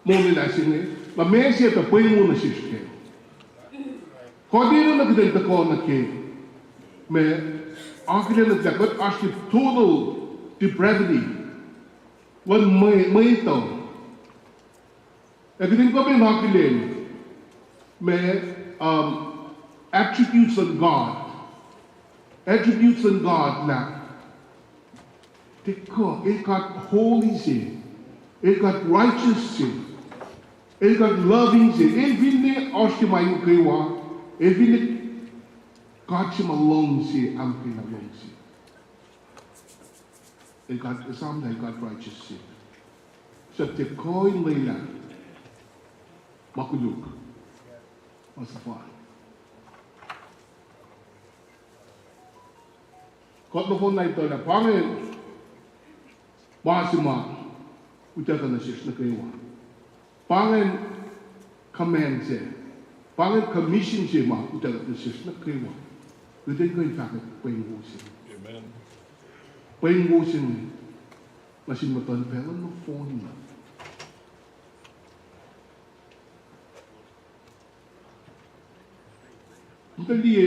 mo nila siya, na may siya ta pweng mo na siya. Kadi na nagdagdag ko na ke, may akila nagdagdag actually total depravity. Wan may ito. Nagdagdag ko may nakilin, may attributes of God. Attributes of God na. Teko, it got holy sin. It got righteous sin. It got loving sin. It vinne oshkimayu kewa. It vinne kachim along sin, amkin along sin. It got someday got righteous sin. So teko in leila makuluk. What's the fun? Kot na phone na ito na pangin masima utaka na sis na kayo. Pangin command siya. Pangin commission siya ma utaka na sis na kayo. Uday ko yung fakit pahingusin. Amen. Pahingusin masin matan pala no phone na. Dali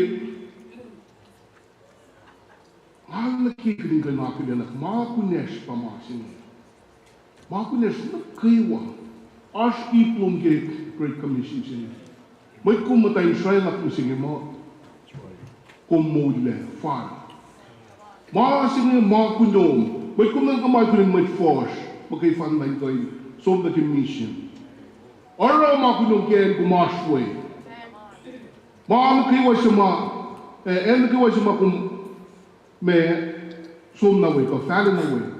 mahal na kikiling ka nakilanak, makunesh pa masin. Makunesh na kaywa. Ash iplong Great Commission siya. May kumatay siya na kusingin mo. Kumudle, far. Masin nga makunom. May kumatay kamay ko rin may force. Magkay-fan na ito ay som na commission. Araw makunom kaya kumashway. Maam kiwa siya en kiwa siya kum me sum na way ko fali na way.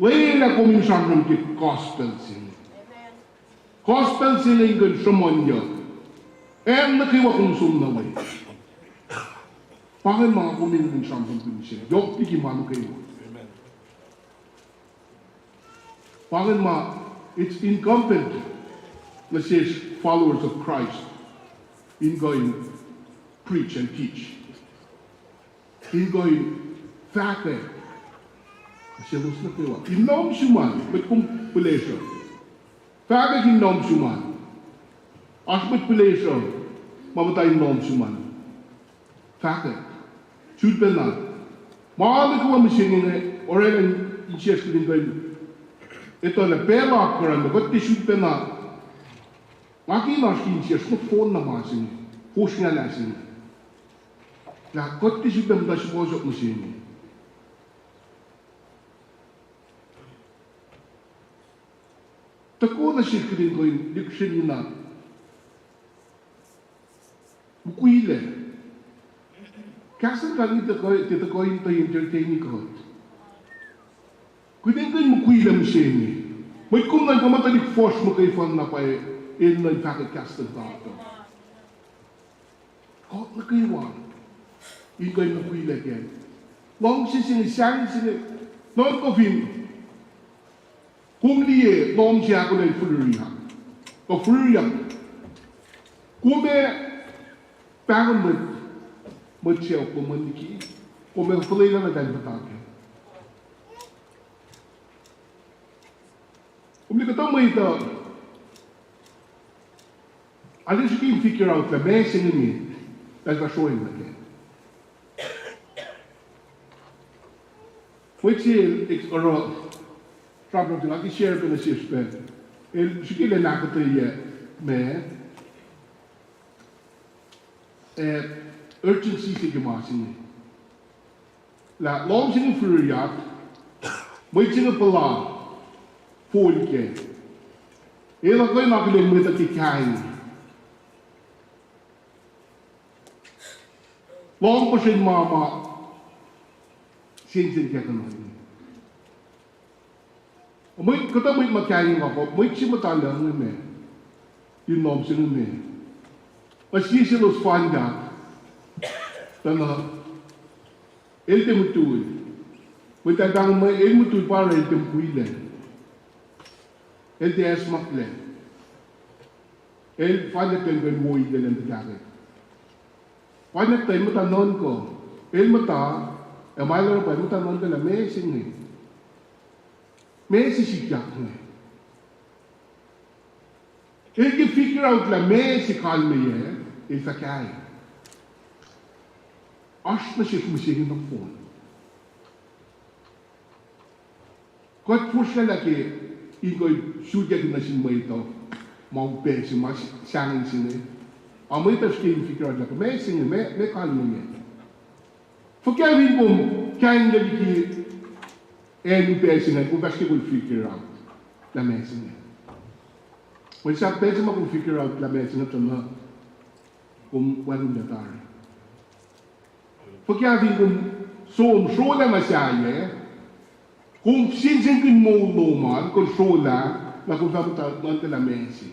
Way na komisyon ng kit gospel sin. Gospel sin ay gan sumonyo. En kiwa kum sum na way. Pangan mga kumin ng siyang pagpinisya. Yok di kimano kayo. Pangan it's incumbent, let's say, followers of Christ in going preach and teach. In going fake. Kasi lus na kayo. Inom siuman, but compilation. Fake inom siuman. As manipulation, mamatay inom siuman. Fake. Should na. Maaari ko ang masingin orang yang isyes ko din kayo. Ito na pera ako rin. Ba't di should na? Makinas ki isyes ko phone na masingin. Push nga lasing. Na kot di should na siya bosok masingin. Tako na siya ko din kayo. Diksyon yun na. Bukuile. Kasan kami kita ko yung entertaining ko. Kung din kayo mukuila mo siya niya. May kung nagkamatalik force mo kayo fan na pa in nagkakakastan tato. Kau na kayo wan. Yung kayo mukuila kaya. Long sinisang non ko fin. Kung liye, nom siya ko na yung fuluriya. O fuluriya. Kung may parang siya ko maniki. Kung may fuluriya na dahil batake. Kung may katong may ito, alam siya kayong figure out na may singin dahil ka-showing na kaya. Which is, Problem till I share with the sister. El sikile nakataya me urgency sa gemasin. La long sing furiat. May sing pala. Folke. El ako nakile mo ta kikain. Long pa sin mama. Sin kaya kanay. May kata may magkain ako, may simatala ng me. Yung nom sila me. Asi silos fanda. Tana. Elte mutul. May tatang may el mutul para elte mukuile. Elte asmakle. El fanda tengen moi de lang tagare. Fanda tayo matanon ko. El mata, may laro pa matanon ka na may singi. मैं ऐसी क्या हूं एक फिक्र out ला मैं सिखाल में ये ऐसा क्या है आश्ना शेख मुझे ही फोन कोई पूछने लगे इनको शूट या नशीन में तो माउ पैसे मास शांग सिने अमें तो स्कीम फिक्र आउट लगा मैं सिंगे मैं काल में ये फक्या भी बोम क्या इंगे की en persona kung basta ko figure out la mesa niya. When sa pesa mo kung figure out la mesa na tama kung walang natari. Pagkabing kung so na masaya kung sinsin kung mo luman kung sola na kung dapat nanta la mesa.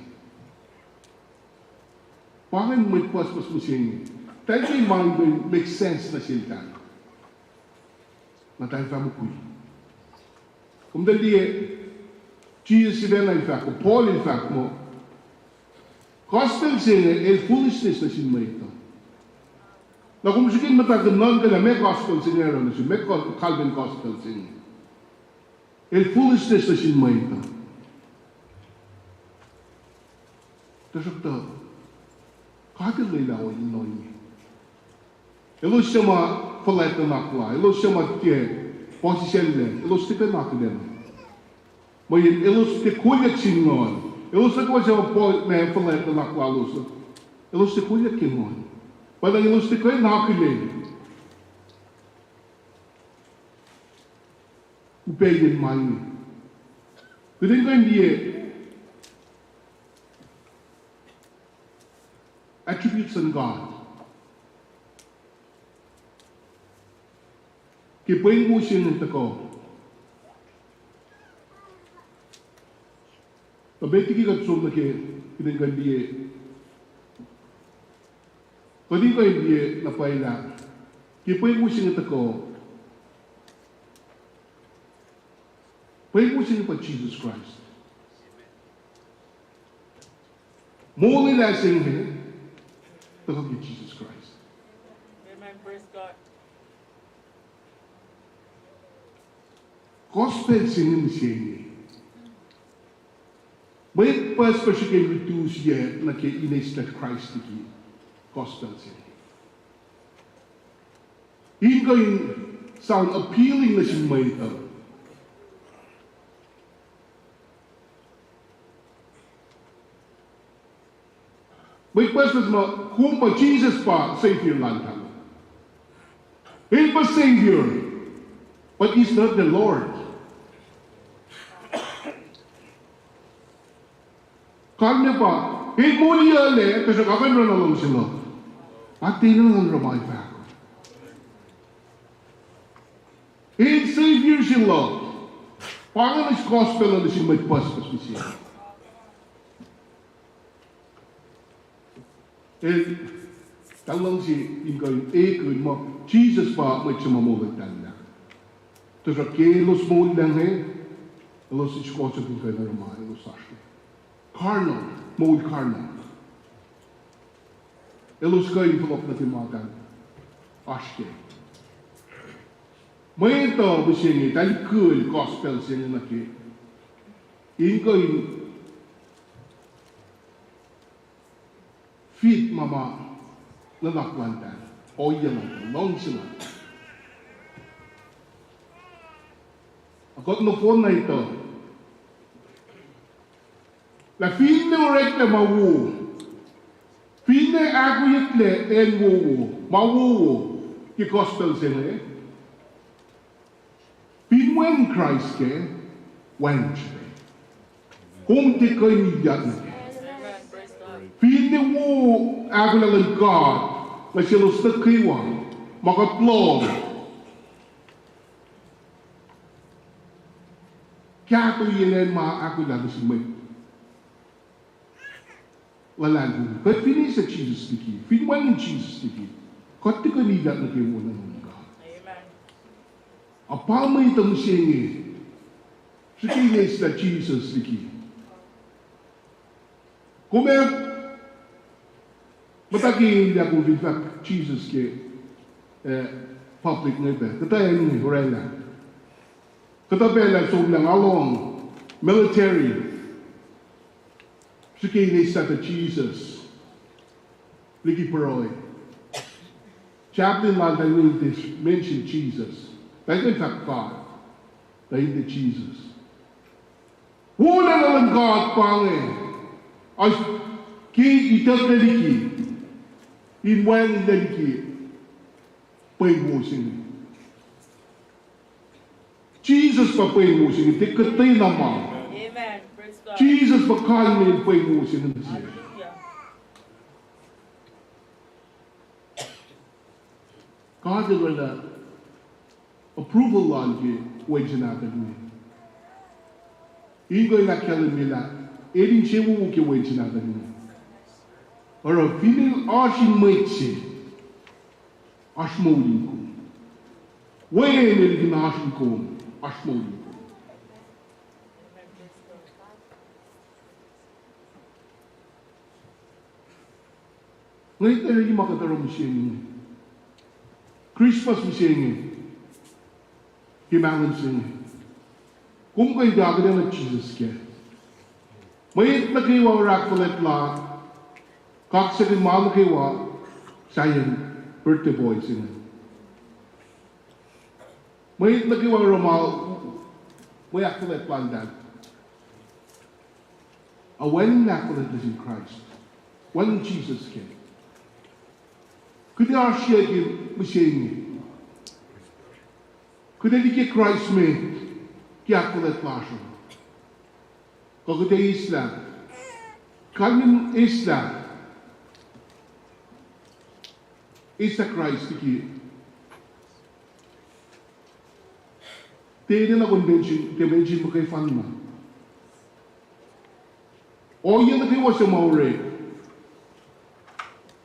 Parang may pas mo siya tayo yung mind make sense na sila. Matay pa mo kuya. Omdat die Jesus wel in fact, Paul in fact mo. Gospel zingen is foolishness na sin meito. Na kung sige mataganon ka na may gospel singer na sin, may Calvin gospel singing. Is foolishness na sin meito. Tasok to. Kahit nila o inoy niya. Ilo siya ma-palit na nakla. Ilo siya ma-tiye. Posisyenle, ilus tika nakilem. May ilus tikulik singon. Ilus ako siya may palit na naklalus. Ilus tikulik kingon. Padang ilus tikoy nakilem. Upegin mani. Kudin ko hindi attributes in God. Kipuin mo siya nito ko. Kabeti ki katsum na kinanggan diye. Kadi ko hindi na paila. pwede mo siya ko. Pwede mo siya pa Jesus Christ. Muli na siya ito Jesus Christ. Amen. Praise God. Gospel siya siya. May pas pa siya reduce yet na kay ines na Christ ki gospel siya. Hindi ko yung sound appealing na siya may ito. May pas mo, kung pa Jesus pa, Savior lang ka. He was Savior, but He's not the Lord. Kanya pa, he muli yale, kasi kakaiba na lang sila. At tinangan ramay pa ako. He Savior sila. Pangan is gospel na siya may paspas siya. Talang siya, yung ikon mo, Jesus pa, may sumamulatan na. Tapos kilos mo lang alos is kosa kung kayo na ramay, alos asya. Carnal, mood carnal. Elos kayo yung na timagan. Asya. May ito, siya tayo cool gospel siya na ki. Yung kayo feet mama lalakwantan. O yan lang, long sila. Ako no phone na ito. La fin na rek na mawu. Fin na aguyit le en wuwu. Mawu ki gospel sila. Fin when Christ ke, when siya. Kung di kayo niyan na ke. Fin na wu agulalan God, na silos na kiwang, makatlong. Kaya ito yun maagulalan si may. Wala din. But finish sa Jesus tiki. Finwan ng Jesus tiki. Kati ka nilat na kayo muna ng God. Amen. Apamay itong siya niya sa Jesus tiki. Kung may matagin niya kung in fact Jesus ke public na ito. Katayan niya, Horela. Katabela, so lang along military. Sige ni sa Jesus. Ligi paroy. Chaplain lang tayo mention Jesus. Tayo in fact God. Tayo the Jesus. Wala na lang God pange. As ki itak na liki. Inwan na liki. Paymusin. Jesus pa paymusin. Tikatay naman. Amen. Praise God. Jesus bakal na yung paymusin ng siya. Hallelujah. God na approval lagi wajan natin niya. Ingoy na kailan nila, edin siya mo ki wajan natin niya. Ora, feeling asin mait siya, asmolin ko. Wayan nila ginasin ko, asmolin ko. Ngayon tayo yung makatarong siya niya. Christmas siya niya. Himangan siya niya. Kung kayo gagawin na Jesus ka. Mayit na kayo ang rakpalit la. Kaksakin mahal kayo sayang birthday boy siya. Mayit na kayo ang ramal. May akpalit landan. When nakpalit is in Christ. When Jesus came. Could I share you machine? Could I get Christ made? Kiakulat passion. Could I Islam? Kanin Islam. Isa Christ ki. Tede na convention mo kay Fanma. O yan na kayo sa maure.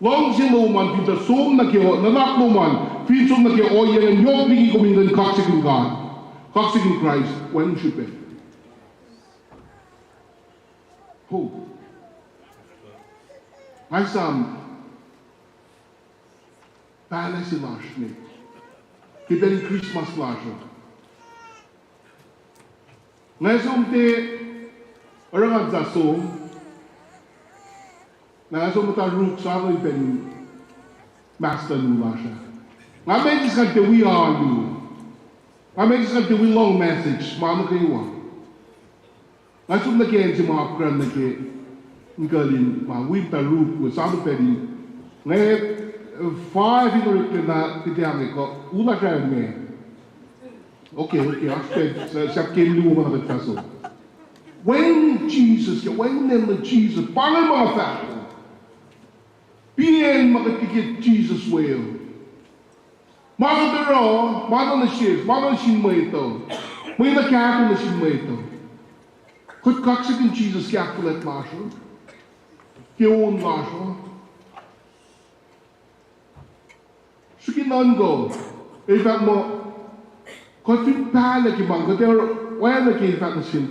Long siya man, pita som na kayo, nanak mo man, Feel so like oh yeah, and you're thinking coming in toxic in God, toxic in Christ. When should be? Who? I some. Palace last night. He been Christmas last night. Ngayon te orang ang zasom. Ngayon mo ta rook sa mo ben master nu lasa. Ngayon is kan te we are you. Ngayon is kan te we long message. Mama kayo wa. Ngayon na kayo si mga kran na kayo. Ngalin ma we ta rook with sa mo ben. Ngayon 5 people na titiang ko. Ula kaya me. Okay, when Jesus, when Jesus, parang mga factor, bien makikikit Jesus well. Makatero, mano na siya, mano na siya mo ito. May nakakita na siya mo ito. Kut kaksikin Jesus kakulit lasyo. Kiyon lasyo. Sukinan ko, ifat mo, Kod fin pala ki bang, kod wala ki fat nasin,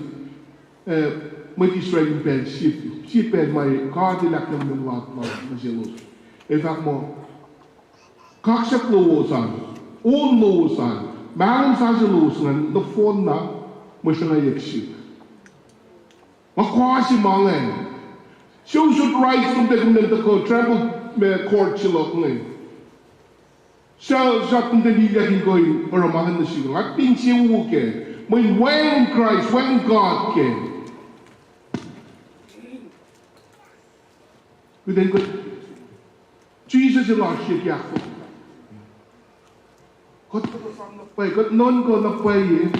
may Israel bed ship bed may Cadillac ng mga na silos. In fact mo, kaksak luosan, on luosan, malam sa luosan, na phone na, mo siya nga yaksip. Makwasi mangan. Should rights kung tagang nagdako, travel court silok ngayon. Sa kung dalilahin ko yung paramahan na siya. At pinsiwu ke. When Christ, when God came. Then ko, Jesus is our shit yako. Kot ko sa napay, kot non ko napay yung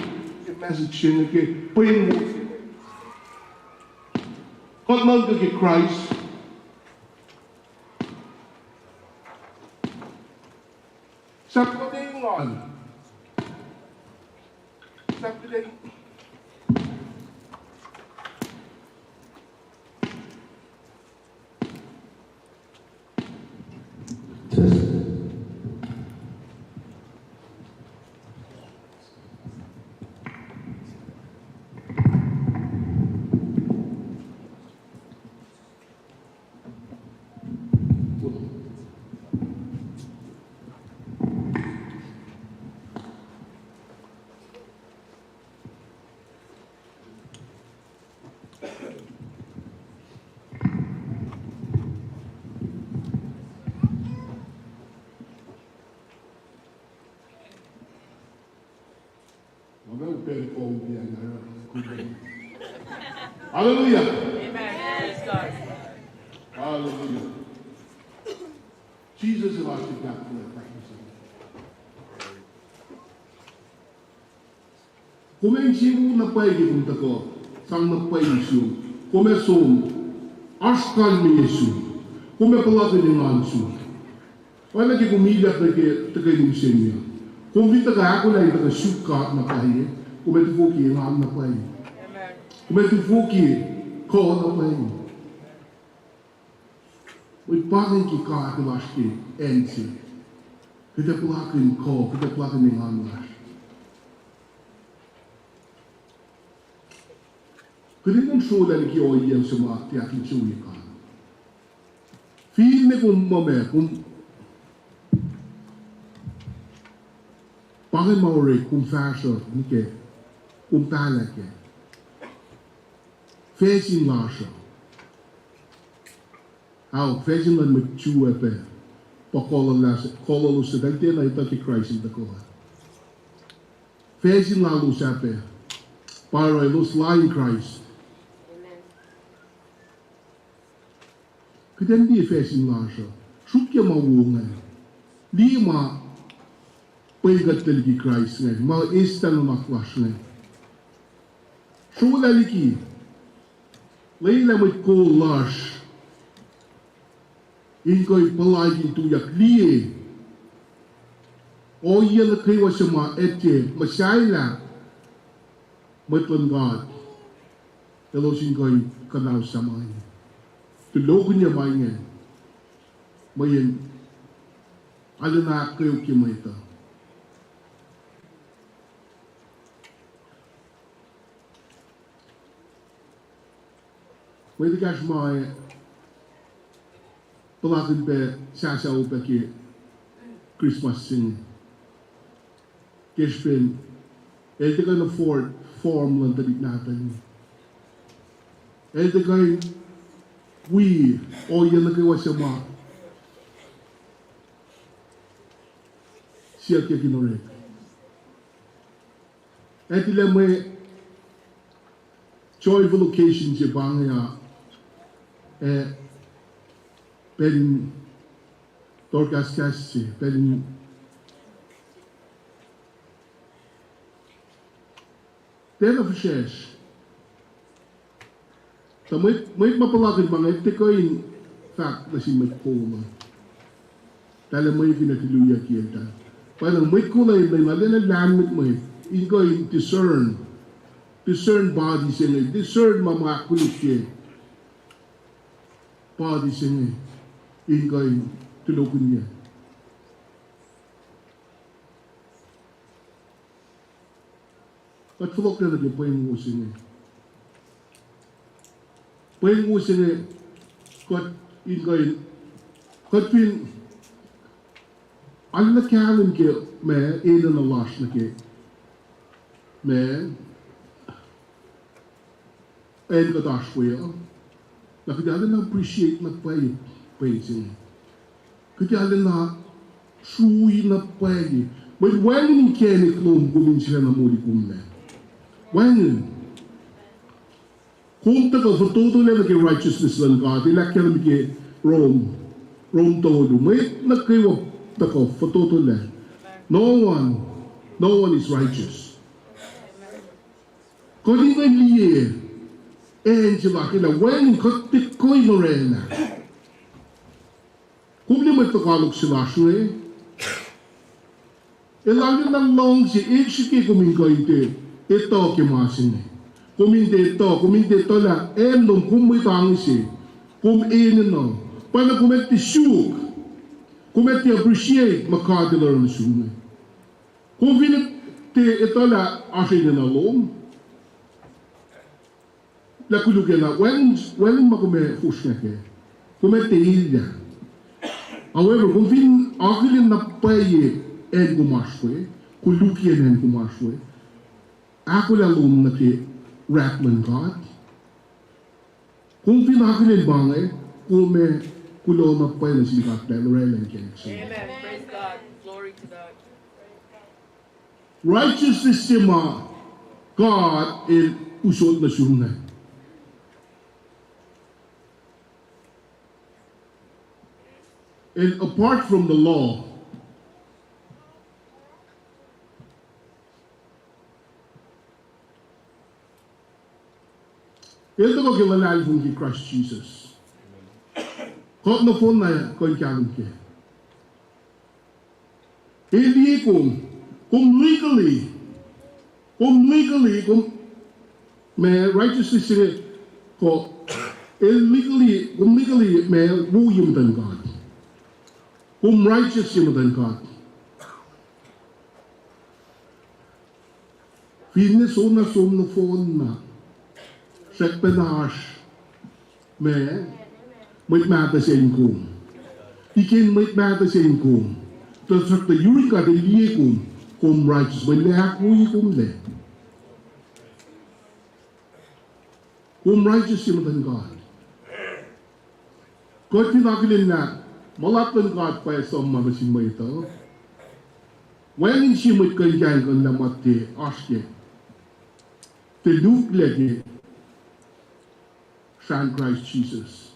message siya na ke, payin mo. Kot non ko ke Christ. Sa pagdaingon. Sa pagdaingon. Hallelujah. Amen. God. Hallelujah. Jesus is our God. Kung may siwu na pay kung tako, sang na pay Yesu, kung may som, askan mi Yesu, kung may palagay ng ansu. Wala ki kumilat na tagay ng siya. Kung di taga ako na itaga sukat na pay, kung may tufuki ang na pay. Kung may tufuki, ko na pay. May pagay ki ka akilas ki, ensi. Kita palakin ko, kita palakin ng anlas. Kung yung sulan ki o iyan suma, tiyakin suwi ka. Feel me kung mame, kung pagay maure, kung fashion, nike, kung pala ke. Facing lasha. How facing lan mit chua pe. Pakola lasa, kola lusa, dagte na ito ki Christ in the kola. Facing la lusa pe. Para lus lying Christ. Kaya hindi facing lasha. Shukya mawungan. Di ma paygat taligi Christ ngayon. Mga instant makwas ngayon. Shula liki. Layla mo't cool lash. Inko'y palaging tuyak liye. O yan na kayo sa mga etje. Masyayla. Matlan God. Elosin ko'y kanaw sa mga. Tulogon niya ba yan? Mayan. alina kayo kimaita. Pwede ka siya palakin pe sasaw pe ki Christmas sing. Kishpin, elde ka na form lang talit natin. Elde ka we o yan na kayo siya ma. Siya kaya kinorek. Elde may joyful occasion siya bangya pen torkas kasi pen tena verses so may mapalagin mga tikoin fact na si may kula dahil may pinatiluya kita parang may kulay na lamit may ingoy discern bodies in it discern mga kulit siya bodies in it ingoy tulokun niya. At fulok na lagi po yung using eh. Po yung using eh, kot ingoy, kot pin, ang nakalan ke, me, ina na lash na ke, me, en kadash po yan, nakadala na appreciate na pay, praising. Kaya na suy na pwede. But when in Kenny Klum, kumin sila na muli kumne. When kung tako for total na kay righteousness ng God, ilak yan kay Rome todo. May nagkayo tako for total na. No one is righteous. Kung di nga liye, sila kila, when katik ko inorena. Kung di mo itagalog sila siya, lagi ng long si Ikshiki kumingo ito kimasin eh. Kumindi ito la, nung kumitangis eh, no. Para kumiti syuk, kumiti appreciate makadilar ng sunay. Kung piniti ito la, asin na lom, lakulukin na, when makume fusnya ke, kumiti ilya. However, kung akilin na paye en gumashwe, kulukien en gumashwe, ako lalong na ki Ratman God. Kung akilin bangay, kung may kulo na paye na silikat na Lorel and Amen. Praise God. Glory to God. Righteousness sima God in usod na sunay. And apart from the law, ito ko kilalal kung ki Christ Jesus. Kung na po na kung kiyang ki. Hindi kung legally, may righteousness siya ko, illegally, may wuyum than God. Kung righteous siya than God. Fine såna som no fåna. Sekpenash. Men. Mitt mäta sig kom. Ikin mitt mäta sig kom. Så att det jurika det lie kom righteous. Men det här kom det. Kom righteous siya than God. God tinagilin na. Malapit God pa sa mga simay ito. When siya may kanyang ang lamati, aske, tiluk lagi sa Christ Jesus.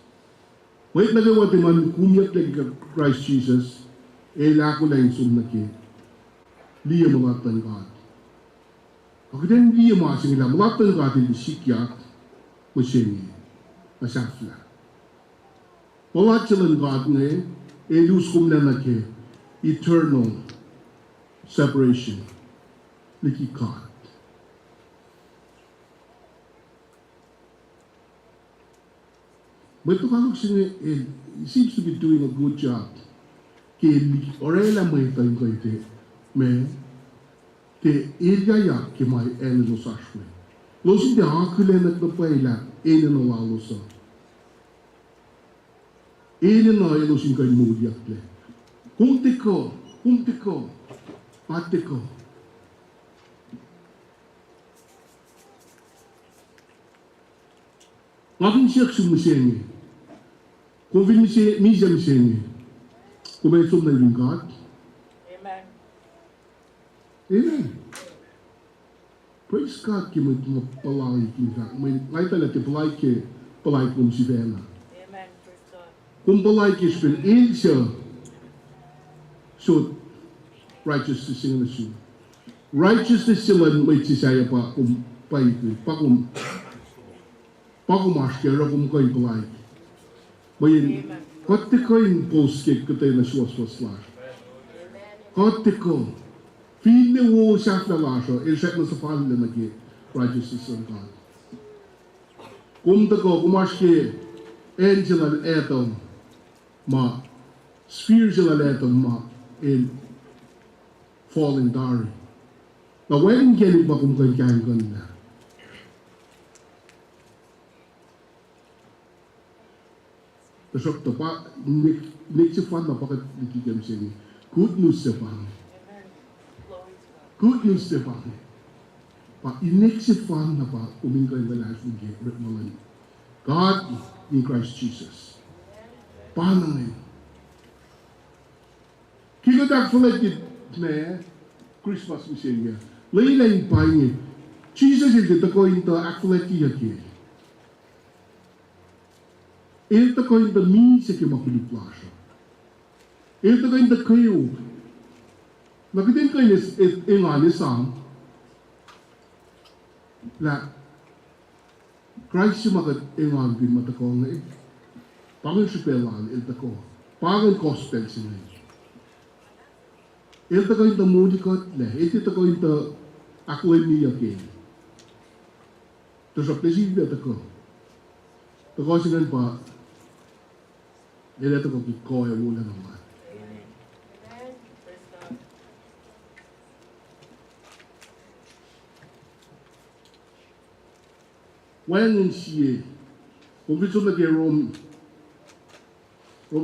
Wait nagawa man kumyat lagi ka Christ Jesus, lako lang sumnaki, liya malapit God. Ako din liya masing nila, malapit God hindi sikya, masingi, masafla. Wala silang God ngayon, elus kum na nake, eternal separation, like God. But Tagalog siya, he seems to be doing a good job ke li orela mai tai ko te me te ilga ya ke mai en lo sashwe lo si de akule na to paila en no la lo so en no e lo si kai mo dia ple kuntiko patiko ngavin siak su museni konvin mi jam seni ko be som na God. Amen. Amen. Praise God ki mo palai ki ka. May ngai tala te palai kum si vela. Amen. Praise God. Kum palai ki spin in so righteousness in the shoe. Righteousness sila may tisaya pa pai kum askera kum kai palai. May kotte koin post ke kete na shuas slash. Kotte ko Fine wo shafna lasho, shak na safal le nage righteousness of God. Ko kumashke angel al atom ma spiritual al atom ma in falling dari. Na when gelit ba kum kan na. Besok to pa nik si fan na pakat nikikam sini. Good news sa pa. Good news, Stefan. But in next fan na pa umingkay na life ng Malan. God in Christ Jesus. Paano ngayon? Kiko takfulat na Christmas mission niya. Laylayin pa niya. Jesus is the ko into akfulat niya kaya. Ito ko into minsa kaya makuliplasyo. Ito ko into kayo. Nakitin ko yung alisang na Christ yung makat yung agin matakong na pangan sipelan ito ko pangan gospel siya ito ko yung tamudi ko ito ko yung ako yung niya kayo ito sa presibyo ito ko siya pa ito ko kikoy mula naman. When siye, kung gusto na kay Rome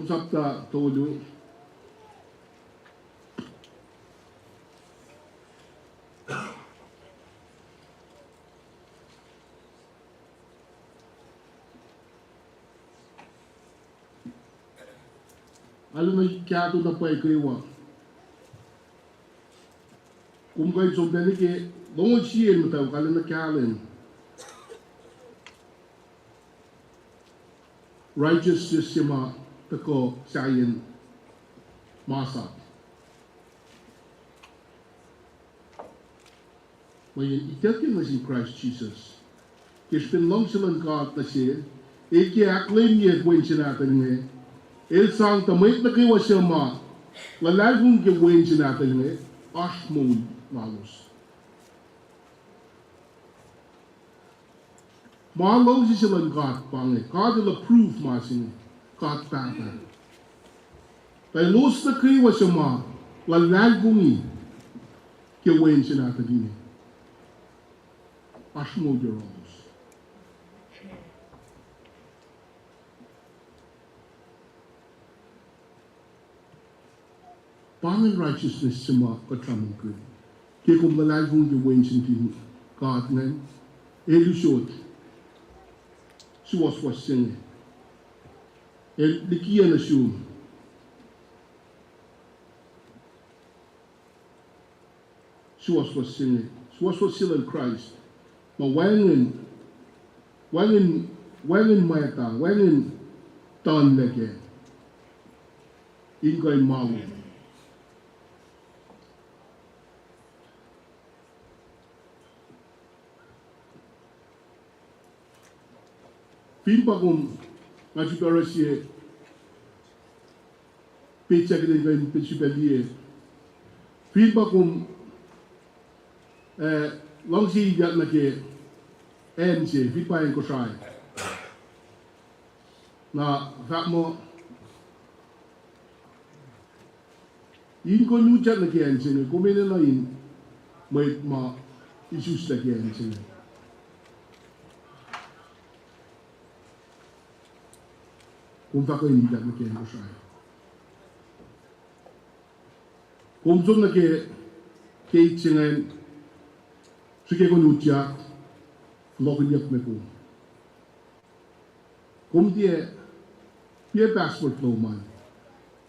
chapter todo, alam mo kaya ito na pa ikriwa. Kung kayo sobrang ke, dongo siye mo tayo, kala na kaya righteousness sima tako sayin masa. May itakin na si Christ Jesus. Kishpin long silang God na siya. Eki aklaim niya kwen siya natin nga. El sang tamait na kiwa siya ma. Lalagong kiwen siya natin nga. Ashmod malos. Malo si silang God pange. God will approve masing God pata. Tay los na kiwa siya ma. Lalagong kiwen siya natin nga. Ashmod your own. Pangan righteousness sa mga katramang ko. Kaya kung malalagong gawin sa God ngayon, elusot, suwas-was siya nga. Likiyan na siya. Suwas-was siya nga. Suwas-was sila in Christ. Mawangin mayata, wangin tan lagi. Ingay mawu. Pimpa kung ngaji para siya pizza kita ngayon pizza pimpa kung long si ikat na ke siya pimpa yung Kosrae na fat mo in ko nu chat na kian sing ko me na in mai ma issues la kian sing kum fa ko ni chat na kian ko sai kum zum na ke sing en sige ko nu chat lo ko nyap me ko kum dia passport lo man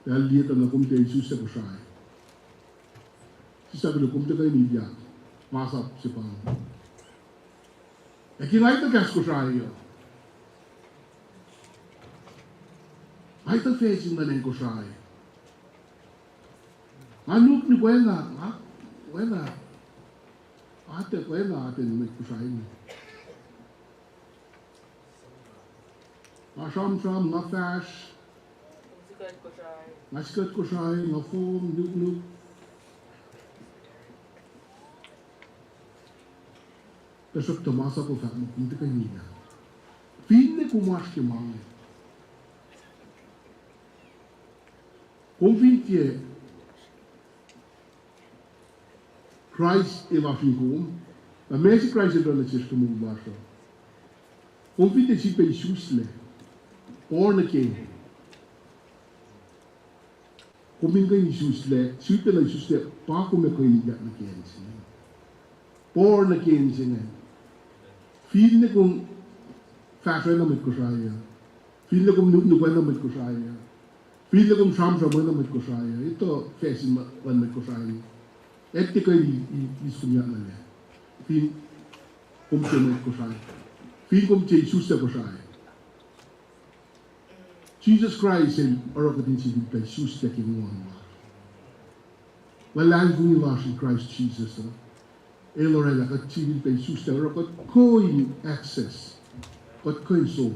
ya lihat na kum te issues sa ko sai sabi ko kum te kay ni dia masap si pa e kinai ta gas ko sai yo ai ta facing na ko sai anuk ni buena ate ni ko sai ni Asham na fash na skirt ko sai na form nuk Pesok Tomasa ko fa mo kunti kanina. Finne ko mas ke mange. Convintie Christ e la figum. A mesi Christ e dole ches ko mo baso. Convintie si pe Jesusle. Born again. Kuminga ni Jesusle, suite la Jesusle pa ko me ko iga na kensi. Born again singen. Viele kung fashion na mit ko saya. Viele kung nukuan na mit ko saya. Viele kung samsa na mit ko saya. Ito fashion man mit ko saya. Eti ko isunya na niya. Fin kung siya mit ko saya. Fin kung siya Jesus ko saya. Jesus Christ ay orang katin si Biblia Jesus na kinuha. Walang kung in Christ Jesus. Elorella kat civil pay suster kat coin access kat coin so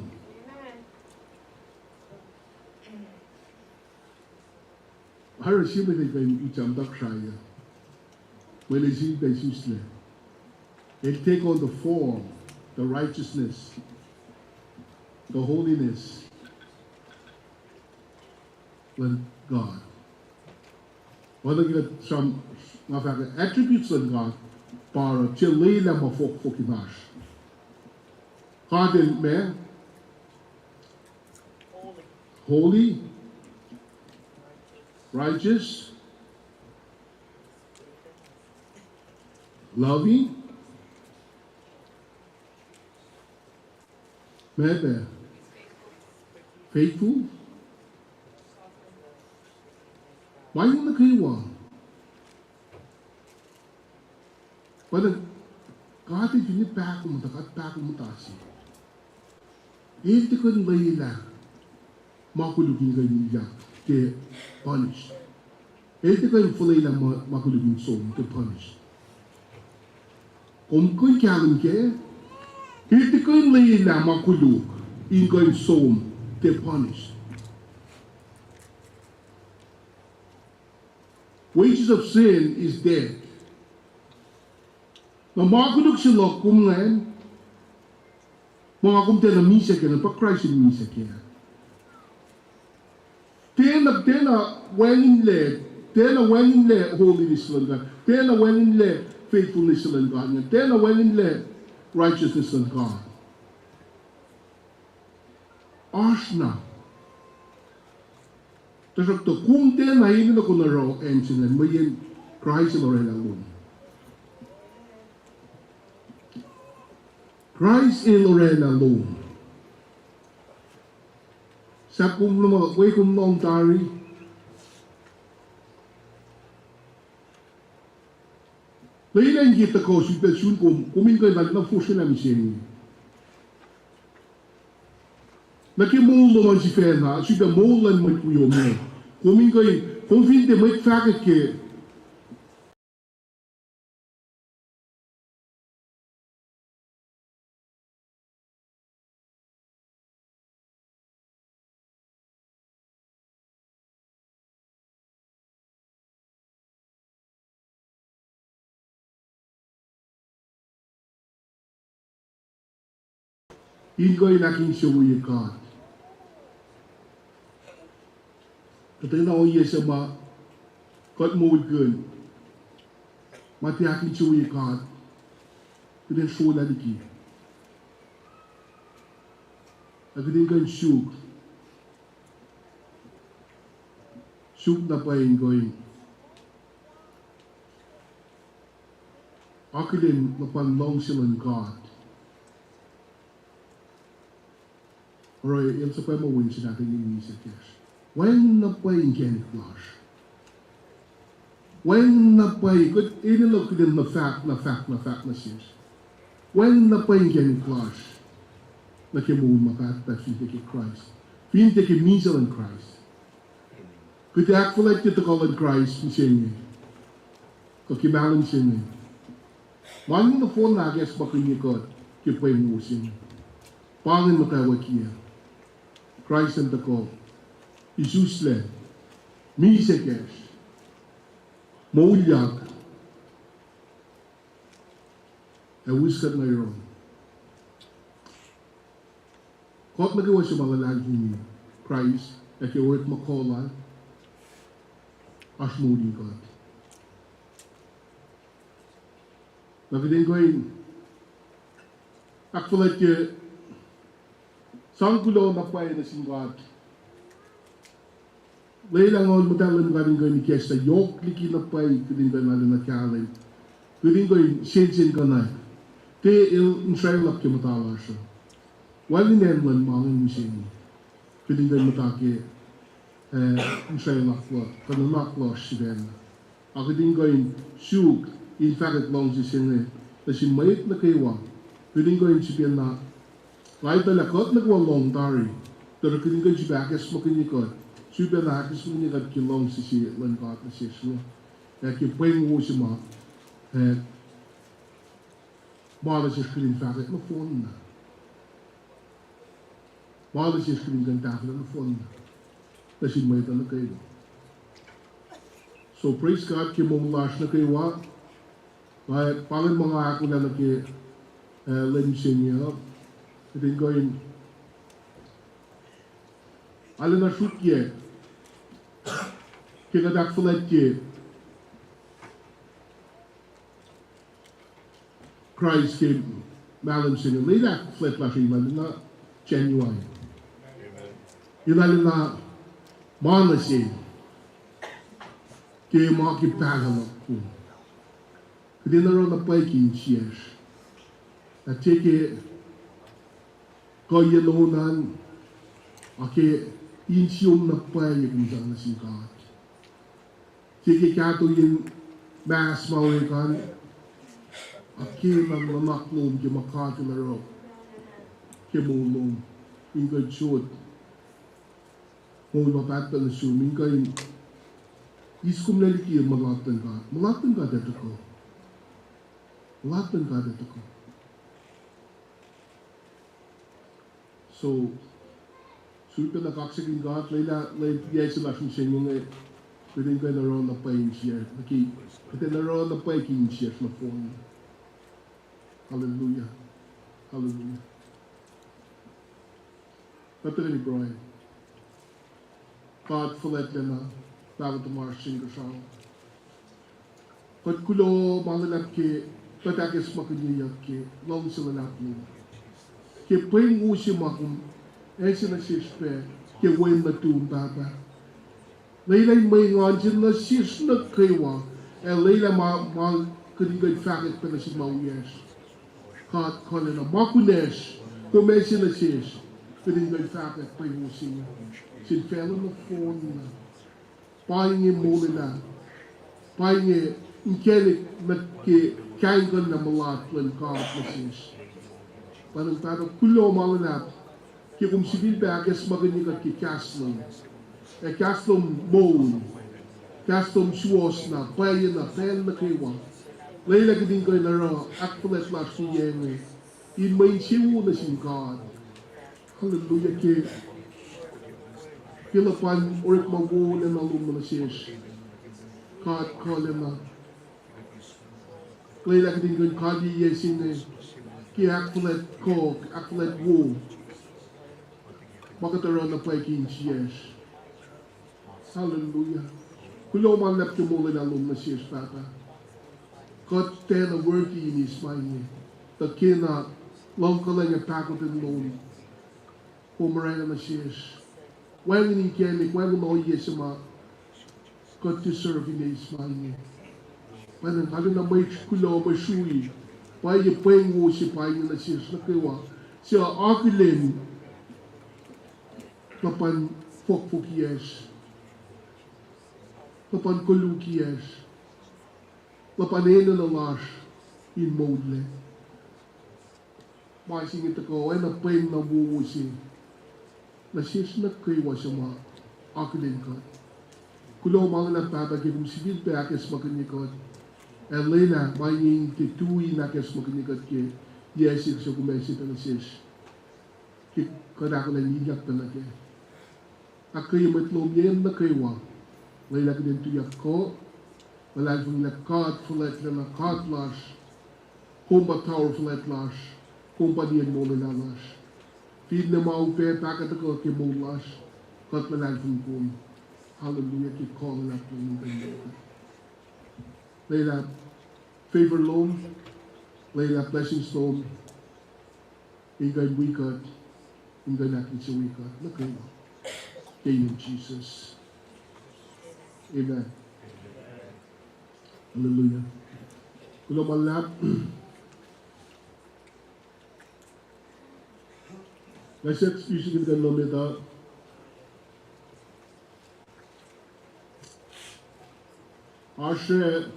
har siya may kay icham dak shaya when is he pay suster it take on the form the righteousness the holiness when God wala gila some attributes of God para chilila mafok-fokimash. Kadin me? Holy. Righteous. Loving. Mebe. Faithful. Why yung naghiwa? Pada kahit hindi pa ako matasi. Ito ko nila makulugin kayo niya ke punish. Ito ko yung fulay na makulugin so ke punish. Kung ko'y kyalan ke, ito ko yung nila makulug in ko'y so ke punish. Wages of sin is death. Na makulog sila kung ngayon, mga kumte na misa kaya, pa Christ in misa kaya. Tena wangin le holiness lang ka. Tena wangin le faithfulness lang ka. Tena wangin le righteousness lang ka. Asna. Tapos ito, kung tena hindi na ko na raw, and sinan, mayin Christ na rin alone. Christ in Lorena alone. Sa kung way kung nong tari, lain kita ko sitwasyon kung kumingkay na fusin namin siya niya. Nakimulo man si Fena, siya mulan may kuyo mo. Kumingkay, kung hindi may fakit ke, Ingo'y laking siyuwi God. Katay na oye sa God moet gun. Maar die hakin chui God. Kudin shola diki. Kudin gun shuk. Shuk na pain going. Akilin na pan long silang God. Alright, yung sa pa mawin siya natin yung isip yes. When na pain can flash. When na pain, good inilok din na fact na sis. When na pain can flash. Na kimun makat pa fin teki Christ. Fin teki misal in Christ. Good act for like to call in Christ, misenye. Kakimalan siya. Mano na phone na guess makinikot. Kipay mo siya. Pangin matawag kiya. Christ and the call. Jesus le. Misekesh. Mauliak. Wiskat na yun. Kot nagawa siya mga lagi ni Christ. At yung work makola. As muli God. Nagding ko yun. Aktulat yung Sangkulo magpaya na singwat. Leilangon madalan galing ni Kesta yok liki na pay kudin ba nalan na kalen. Kudin ko sin ka na. Te Israel up ke matala siya. Wali nenlan mangin misin. Kudin ko matake Israel up lo. Kana naklo siya. Akudin ko shuk in fact long si sin na sin mayit na kaywa. Kudin ko siya na Right na lakot nagwalong dari. Pero kung nga jibakas mo kinikot, suba na hakis mo nikat kilong si langat na siya. Kaya kipweng mo siya mo, bala siya kilin fakit na phone na. Bala siya kilin gantak na phone na. Kasi may ito na kayo. So praise God, kimong lash na kayo wa. Kaya palang mga ako na naki-lensin niya. Then going, alle naar zoekje, kijk dat verletje, Christ came, balance in, leed dat flat was iemand, na genuine. Je alleen na mannen zien, kun je maak je pagel op. Kudin er al een pijkje in siers, dat teke. Kaya lonan, ake insium na pay kung saan na singkat. Sige kato yung mas mawikan, ake lang namaklom yung makakilaro, kimulong, ingay chot. Kung mapat na suming kayo, iskum na likir malatan ka dito ko. Malatan ka dito ko. So, super na kaksakin God, leila sila siya yung pwedeng kayo naroon na pa yung share. Pwedeng naroon na pa yung share na phone. Hallelujah. Hallelujah. Pwede ni Brian. God verlet na bago tumarsing ka siya. Pwede kulo malalap ke, pwede akis makiniyak ke, long sila natin. Que põe o chimarrão, esse na xispe, que o embatum baba. Leila mãe onde na xis na kaiwa, leila mal que ninguém faz pela chimarrões. Quando na macunes, comece na xis, que ninguém faz põe o sim. Se fela no fone, pai em molina, pai em que caiga na malata pelo carro na xis. Parang kulo malanap, kaya kung sibil ba agas maganikat ki kaslom, kaslom moon, kaslom suos na, payan na, pel na kaywa, layla ka din kayo naro, akpalat last siya in may siwo na siyang God. Hallelujah, kilapan, urit mawo na nalum na siya, God, na, layla ka din kayo kadi yesin na, aklet kok, aklet wo. Magkataroon na paikin siyes. Hallelujah. Kuloman lep te molen alum na siers papa. God ten a worky in his mind. The kina lonkeling a packet in loan. Pomerang na siers. When in kemik, when no yesama. God to serve in his mind. When in halin na may kulo may shui. Why you paying wo si pain na siers na kewa. Siya akilin. Papan fok yes. Papan kolukiyes. Papanena na las in modle. Masing ito ko, ay napain na buwusi. Nasis na kayo sa mga akilin ko. Kulo mga nagpapagin mo sibil pa akes makanikot. And Lena, maying tituwi na akes makanikot ki. Yesik sa kumesit na nasis. Kada ko na nilak talaga. Akayo matlom yan na kayo. Lila ka din tuyak ko, malal fung nakat fulet na nakat las, kumba tower fulet las, kumba diyan mo na las. Feed na maupe, pakat ako ke mo las, kat malal fung kum. Hallelujah, ki call na po yung ganyan. Lila, favor loan, Lila, blessing stone, ingay wikat, ingay natin sa wikat, na kayo. Kayo Jesus. Amen. Hallelujah. Kulo malap. Let's excuse you kan lomita. Ashe.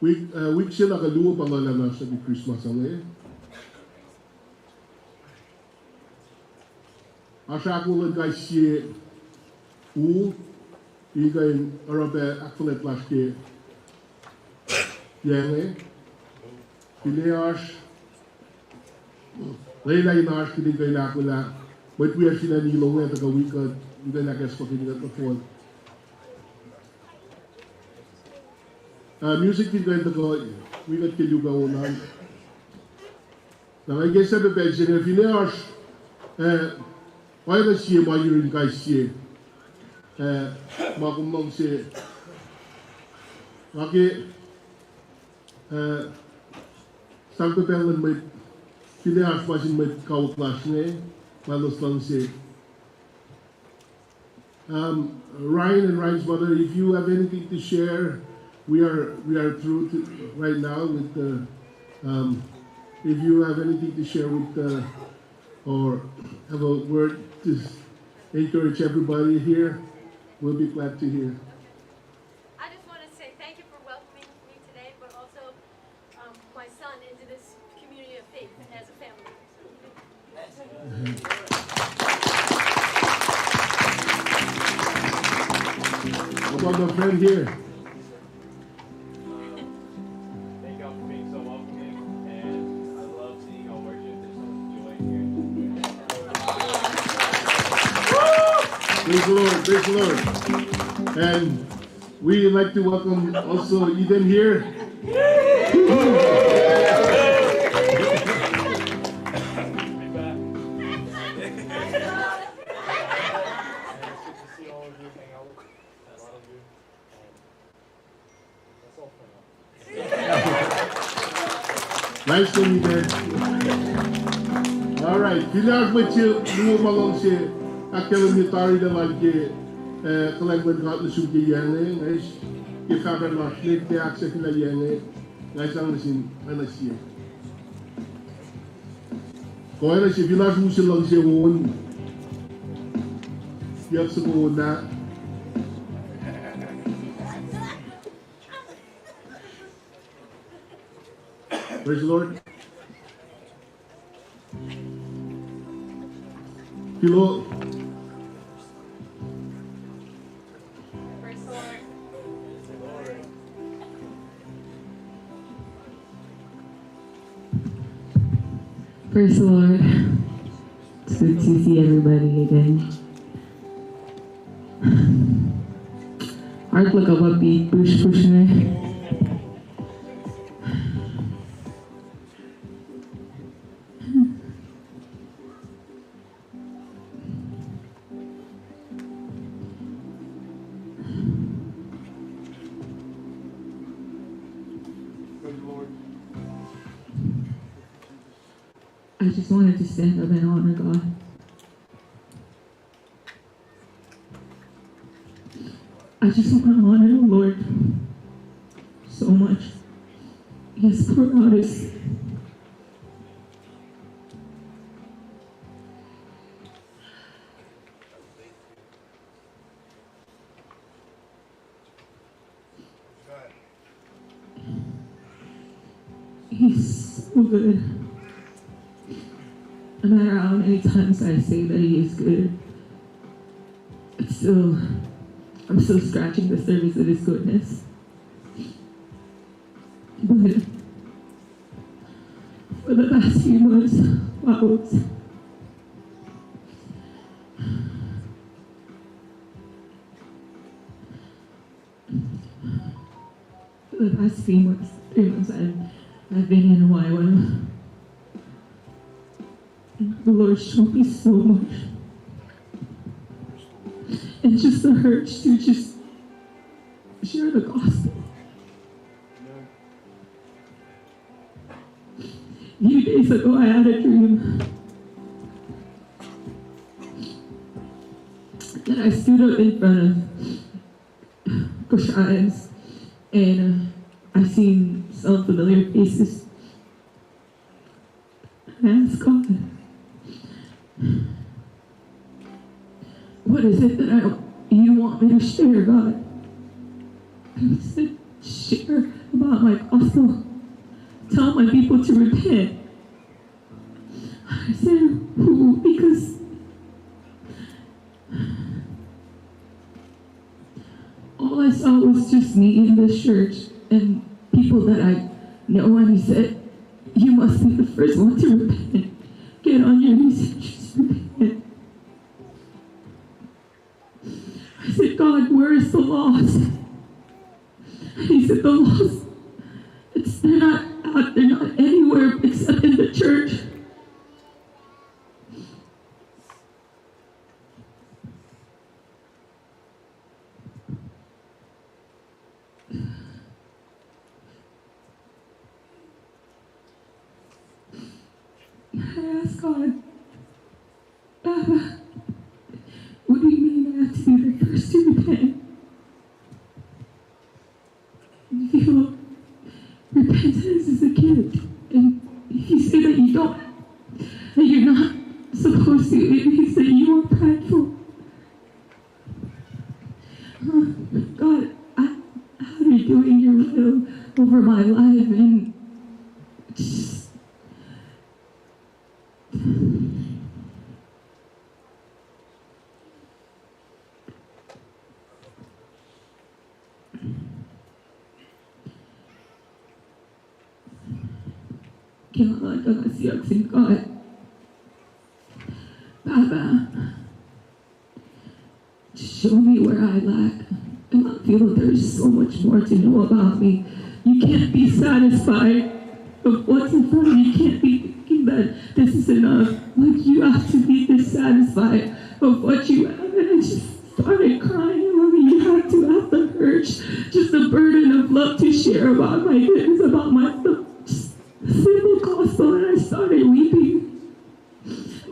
Week sila kaluwa pangalan sa Christmas ang Asha ko lang guys si igay arabe aklet laske yenge pileas Leila inash kini gay na kula but we are sila ni longa ta weekend igay na kes ko kini ta phone music din gay ta ko we got kill you go on na guys sa bebe jene pileas why was she my urine guys here? Magumong si Lagi Santo Pelen may Pilias masin may kautlas ne malos lang si Ryan and Ryan's mother, if you have anything to share, we are through right now with the if you have anything to share with or have a word to encourage everybody here, we'll be glad to hear. I just want to say thank you for welcoming me today, but also my son into this community of faith as a family. How about my friend here? Thank y'all for being so welcoming, and I love seeing y'all worship. There's so much joy here. Praise the Lord, praise the Lord. And we'd like to welcome also Eden here. Be back. And it's good to see all of you, hang out with a lot of you. And that's all for now. Nice to meet you. All right, Pilar with you, you malong si akela ni tari da lagi kalagwan kat na sugi yang guys. If ever lost, need the access to the yang guys ang nasin anasya. Kung ano si Pilar musil lang siya won. Yak sa na. Praise the Lord. Kilo. Praise the Lord. Praise the Lord. It's good to see everybody again. Art look up upbeat, push me. I just wanted to stand up and honor God. I just want to honor the Lord so much. He has poured out his He's so good. No matter how many times I say that he is good, I'm still scratching the surface of his goodness. But for the past few months, wow, for the past few months, 3 months, I've been in YWAM. The Lord showed me so much. And just the urge to just share the gospel. A few days ago, I had a dream that I stood up in front of Kosrae and I seen some familiar faces. I asked God, what is it that you want me to share, God? And he said, share about my gospel. Tell my people to repent. I said, who? Because all I saw was just me in this church and people that I know. And he said, you must be the first one to repent. Get on your knees and just repent. I said, God, where is the lost? And he said, the lost, they're not out, they're not anywhere except in the church. I asked God, Baba, what do you mean I have to be the first to repent? And if you look, repentance is a gift. And if you say that you don't, that you're not supposed to, it means that you are prideful. God, how are you doing your will over my life? And just, kailangan ka na siyaksin God. Baba, show me where I lack. And I feel that there's so much more to know about me. You can't be satisfied with what's in front of you. You can't be thinking that this is enough. Like, you have to be dissatisfied of what you have. And I just started crying. You have to have the urge, just the burden of love to share about my goodness, about my simple gospel, and I started weeping.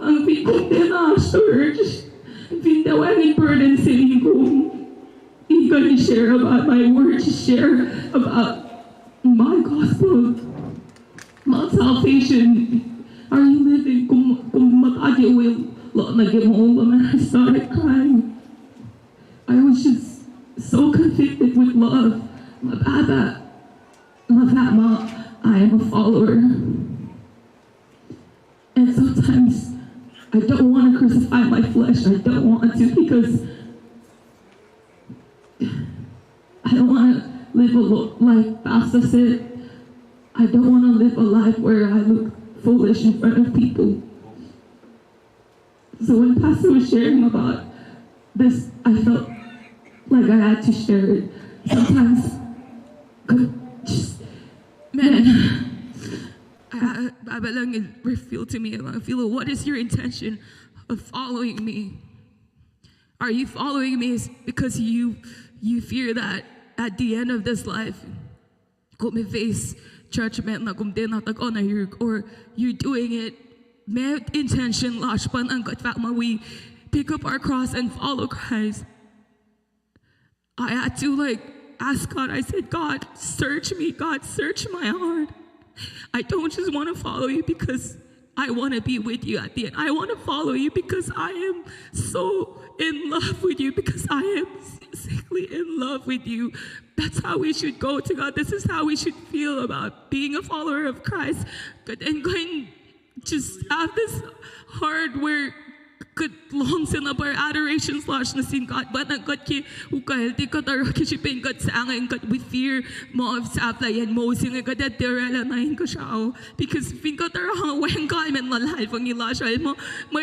Ang pikong din na urge. Pindawanin burden sa kung you can share about my word, to share about my gospel, my salvation. Are you living kung matadya will lot na gimolam? And I started crying. I was just so convicted with love. Mababa, I am a follower. And sometimes I don't want to crucify my flesh. I don't want to, because I don't want to live a life, Pastor said. I don't want to live a life where I look foolish in front of people. So when Pastor was sharing about this, I felt like I had to share it. Sometimes, Baba lang revealed to me, I feel, what is your intention of following me? Are you following me because you fear that at the end of this life, kung may face judgment na kung din or you're doing it may intention lash pan ang katwakma we pick up our cross and follow Christ. I had to ask God. I said, God, search me. God, search my heart. I don't just want to follow you because I want to be with you at the end. I want to follow you because I am so in love with you, because I am sickly in love with you. That's how we should go to God. This is how we should feel about being a follower of Christ. And going just have this heart where good long sila bar adoration slash na sin God, but ang God ki ukay di ka taro ki sipin God sa angin God with fear mo of sa aplayan mo sing God at derala na hin ko siya because fin ka taro hang wen ka men la life ang ila siya mo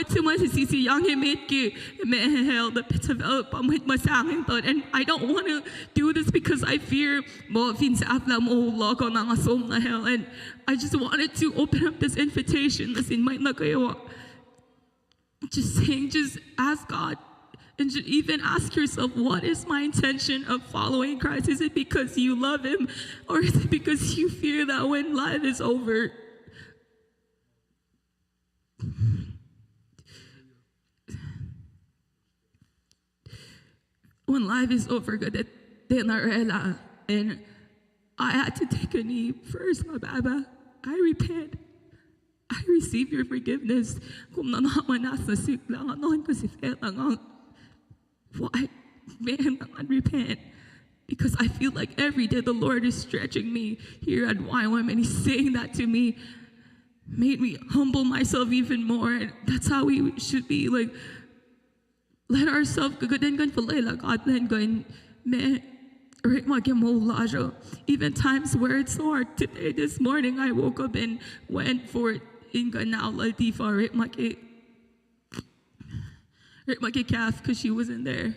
tuma si sisi yang himit ki me hell the pits of hell pamit mo sa angin to, and I don't want to do this because I fear mo fin sa apla mo loko na nga som na hell, and I just wanted to open up this invitation na sin might na kayo. Just saying, just ask God and just even ask yourself, what is my intention of following Christ? Is it because you love him, or is it because you fear that when life is over, God, and I had to take a knee first, my Baba. I repent. I receive your forgiveness. Kung nanamanas na sigla, anoin ko si Fela, why, man, I repent. Because I feel like every day the Lord is stretching me here at YWAM, and he's saying that to me, made me humble myself even more. And that's how we should be, let ourselves go din gan falay God then going me even times where it's so hard. Today, this morning, I woke up and went for it. Inga now Latifa Ritmaki calf because she wasn't there.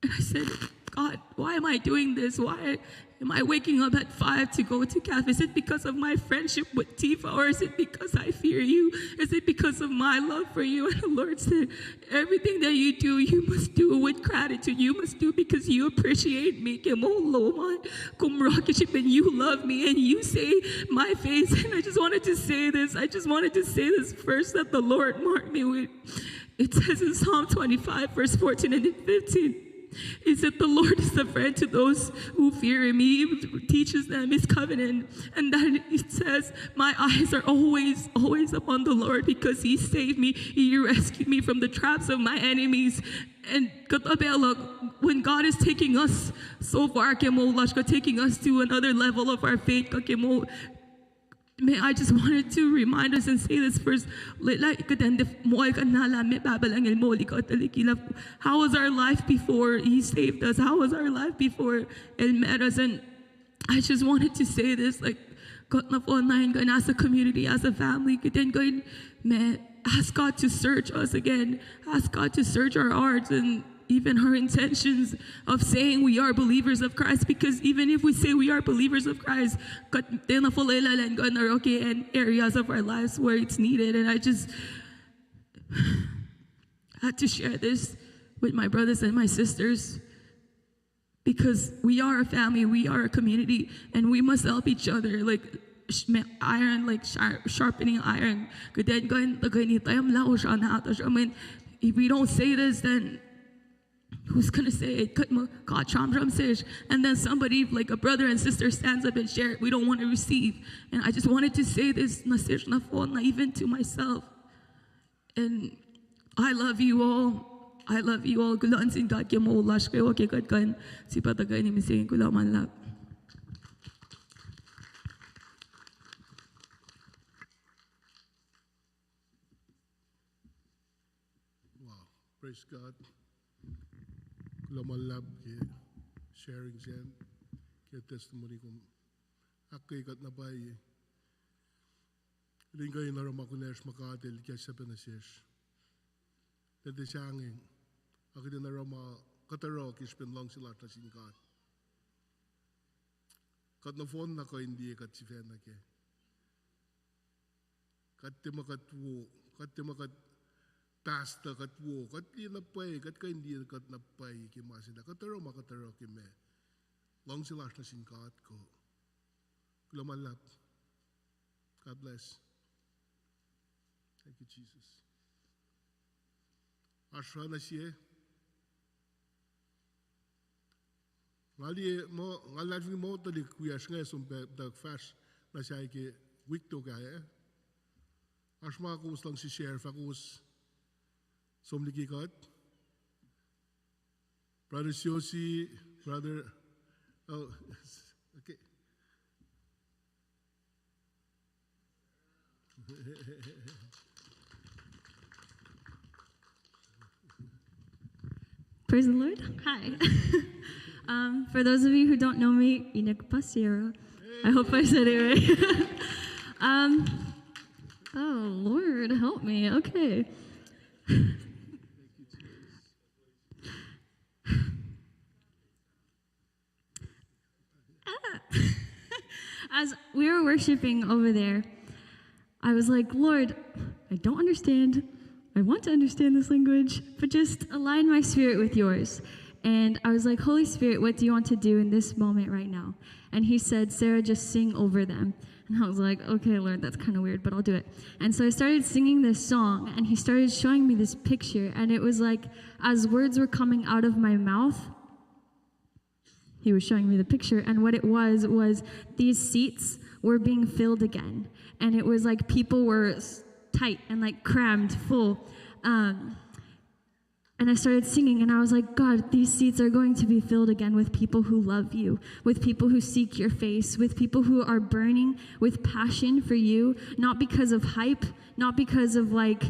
And I said, God, why am I doing this? Why am I waking up at 5 to go to calf? Is it because of my friendship with Tifa, or is it because I fear you? Is it because of my love for you? And the Lord said, everything that you do, you must do with gratitude. You must do because you appreciate me. And you love me and you say my face. And I just wanted to say this. I just wanted to say this first that the Lord marked me with. It says in Psalm 25, verse 14 and 15. Is that the Lord is a friend to those who fear him. He teaches them his covenant. And then it says, my eyes are always upon the Lord because he saved me. He rescued me from the traps of my enemies. And when God is taking us so far, taking us to another level of our faith, I just wanted to remind us and say this first. How was our life before he saved us? How was our life before he met us? And I just wanted to say this, as a community, as a family, ask God to search us again. Ask God to search our hearts and even our intentions of saying we are believers of Christ, because even if we say we are believers of Christ, and areas of our lives where it's needed. And I just had to share this with my brothers and my sisters, because we are a family, we are a community, and we must help each other, iron, sharpening iron. I mean, if we don't say this, then who's gonna say it? And then somebody, a brother and sister, stands up and shares. We don't want to receive. And I just wanted to say this, even to myself. And I love you all. I love you all. Wow, praise God. Lamalab ke sharing jen ke testimony kum akai kat na bai lingay na ramakunesh makatel kya sepenasesh tede sanging akide na rama kataro kispen long silat na singkat kat na phone na ko hindi kat sifen na ke kat timakat pasta kat wo kat li na pay kat ka hindi kat na pay ki masida kataro makataro ki me long silas na singkat ko lumalap. God bless. Thank you, Jesus. Ashra na siya. Ngali mo ngalaving mo tali kuya nga sumpe the fast na siya ke week to kaya. Ashma ko lang si share fakus somliki kat. Brother Siosi, brother. Oh, okay. Praise the Lord. Hi. For those of you who don't know me, Inek Pasiero. I hope I said it right. Oh, Lord, help me. Okay. As we were worshiping over there, I was like, Lord, I don't understand. I want to understand this language, but just align my spirit with yours. And I was like, Holy Spirit, what do you want to do in this moment right now? And he said, Sarah, just sing over them. And I was like, okay, Lord, that's kind of weird, but I'll do it. And so I started singing this song, and he started showing me this picture. And it was like, as words were coming out of my mouth, he was showing me the picture. And what it was these seats were being filled again. And it was like people were tight and like crammed full. And I started singing, and I was like, God, these seats are going to be filled again with people who love you, with people who seek your face, with people who are burning with passion for you, not because of hype, not because of like,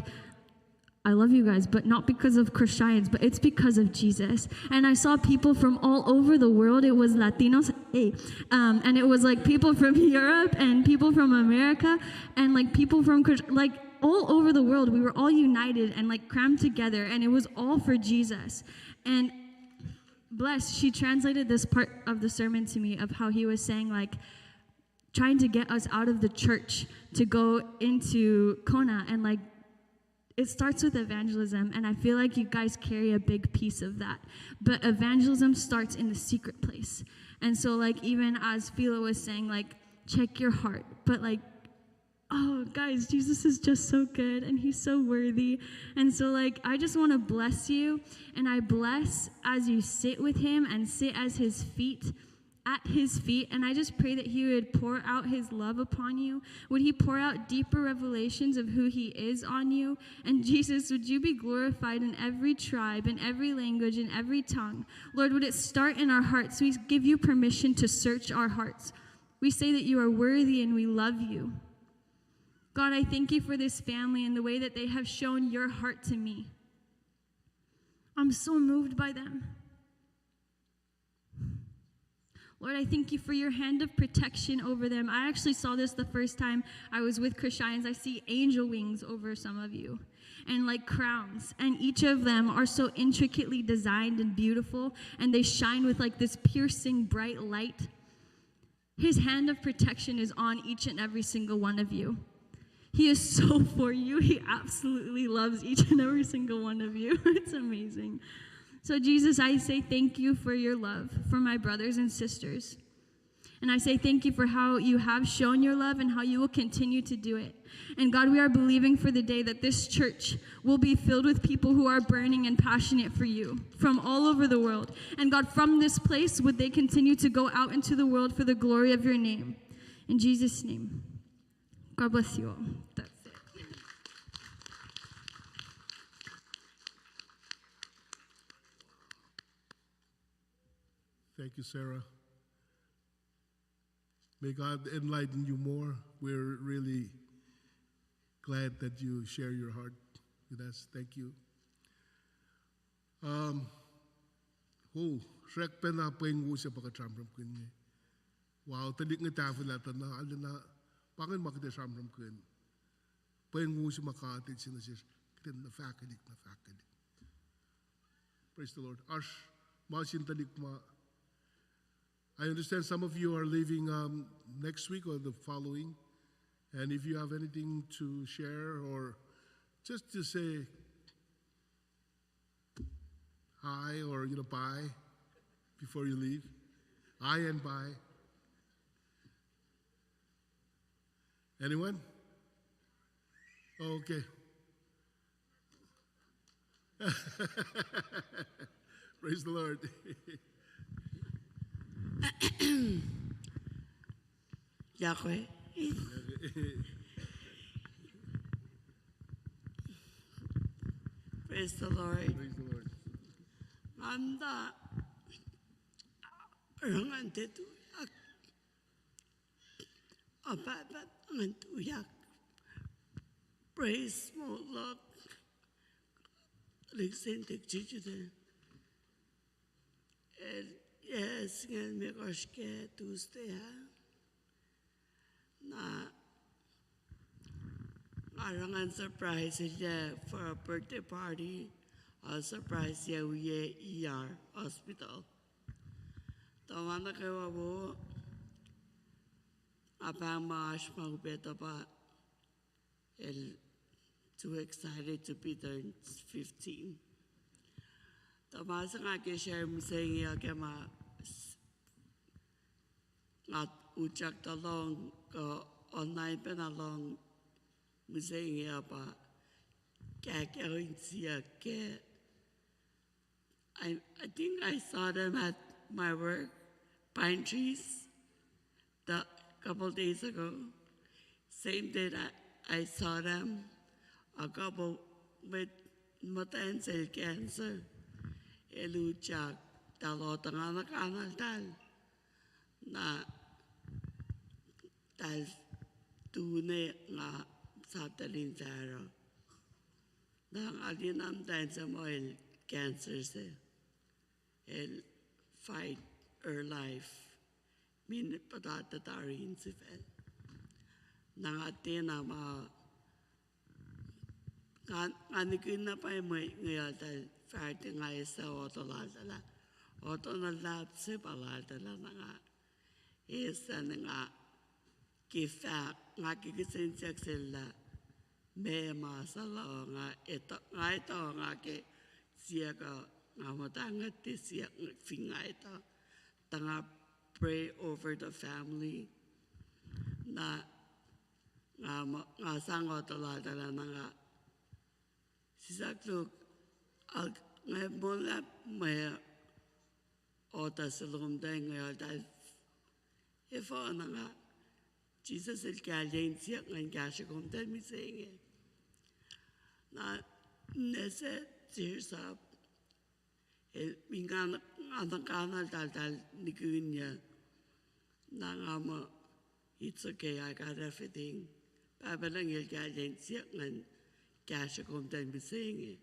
I love you guys, but not because of Christians, but it's because of Jesus. And I saw people from all over the world. It was Latinos, and it was like people from Europe and people from America and like people from like all over the world. We were all united and like crammed together, and it was all for Jesus. And bless, she translated this part of the sermon to me of how he was saying like trying to get us out of the church to go into Kona, and like it starts with evangelism, and I feel like you guys carry a big piece of that. But evangelism starts in the secret place. And so like even as Philo was saying, like check your heart, but like, oh, guys, Jesus is just so good, and he's so worthy. And so, like, I just want to bless you, and I bless as you sit with him and sit at his feet, and I just pray that he would pour out his love upon you. Would he pour out deeper revelations of who he is on you? And Jesus, would you be glorified in every tribe, in every language, in every tongue? Lord, would it start in our hearts? We give you permission to search our hearts. We say that you are worthy and we love you. God, I thank you for this family and the way that they have shown your heart to me. I'm so moved by them. Lord, I thank you for your hand of protection over them. I actually saw this the first time I was with Christians. I see angel wings over some of you and like crowns. And each of them are so intricately designed and beautiful, and they shine with like this piercing bright light. His hand of protection is on each and every single one of you. He is so for you. He absolutely loves each and every single one of you. It's amazing. So Jesus, I say thank you for your love for my brothers and sisters. And I say thank you for how you have shown your love and how you will continue to do it. And God, we are believing for the day that this church will be filled with people who are burning and passionate for you from all over the world. And God, from this place, would they continue to go out into the world for the glory of your name. In Jesus' name. God bless you all. That's it. Thank you, Sarah. May God enlighten you more. We're really glad that you share your heart with us. Thank you. Shrek pena pengu sa pagkatramram kun ni. Wow, talik nga tafel at na alina pangan makatramram kun. Pengu sa makatid sinasir kin na fakidik. Praise the Lord. Ash masin talik ma. I understand some of you are leaving next week or the following. And if you have anything to share or just to say hi or bye before you leave. Hi and bye. Anyone? Okay. Praise the Lord. Yahweh. Praise the Lord. Praise the Lord. Anda rangan tetu yak ababat ngantu yak. Praise mo Lord. Lixentek chichute. Yes, ngan me koshke tuste ha. Na arangan surprise siya for a birthday party. A surprise siya uye ER hospital. Tawana kawa bo abang maash magbeta pa too excited to be turned 15. Tamasa nga ke share mi saying ya ke ma ngat uchak talong ko online pa nalong mi saying ya pa kaya siya ke I think I saw them at my work, pine trees, the couple days ago. Same day that I saw them, a couple with mata cell cancer. Eluchak, talotang anak-anak na tal tune nga sa talintero. Nang alinam tayo sa mga cancer se. El fight her life. Min patatatarin si Fel. Nang atin na kanikin na pa yung ngayon dahil fighting nga isa otoladala. Otoladala si paladala na nga. Isa na nga kifak nga kikisensyak sila. May masalaw nga ito nga ki siya ka nga matangat ti siya finga ito. Tanga pray over the family na nga sangot taladala na nga sisakluk ngay mula may ota silum day ngayon dahil ifo na nga Jesus il kalyain siya ngayon kasya kong dahil misingin na nese sirsap mingan anak kanal dal nikuin niya na nga mo it's okay I got everything pabalang il kalyain siya ngayon kasya kong dahil misingin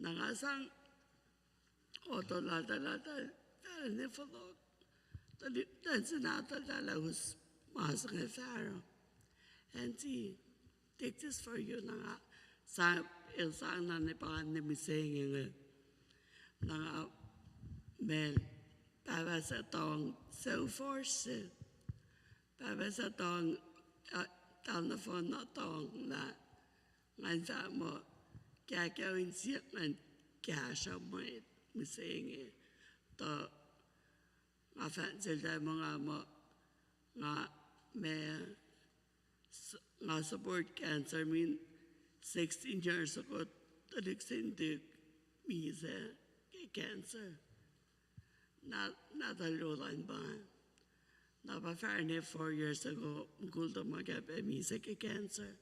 na nga sang oto lata dahil nifalog dahil sinatal dahil hus masang Pharaoh and see take this for you na nga sa ilsang na nipakan ni misingin na nga men para sa tong so force para sa tong telephone na tong na ngayon sa mo kaya gawin siya ngayon kaya siya mo misingin to nga fansil tayo mga mo nga may nga support cancer mean 16 years ago taliksindik misa kay cancer natalulan ba napafarne 4 years ago mkulto magabe misa kay cancer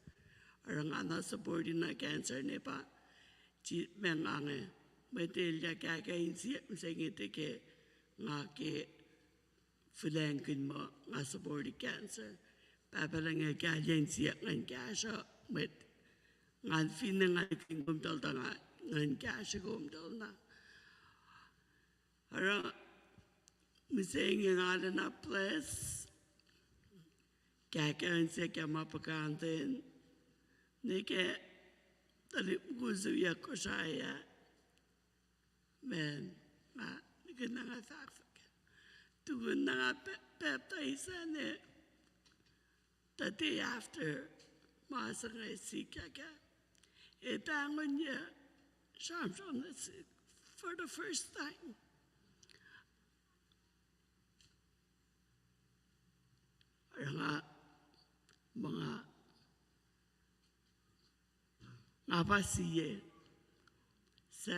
arang ana support na cancer ne pa mengange metilya kakain siya misingiti ke nga ke fulangkin mo nga support cancer papalang nga kalyan siya ngan kasya met ngan finang nga kumdal ta nga ngan kasya kumdal na ara mising nga na place kakain siya kaya mapakantin ni ke talip gusto ya ko siya men nga ni ka na nga saksak tugon na nga baptize ne the day after masa nga sika ka itangon niya siyam na sick for the first time nga mga nga pasiye sa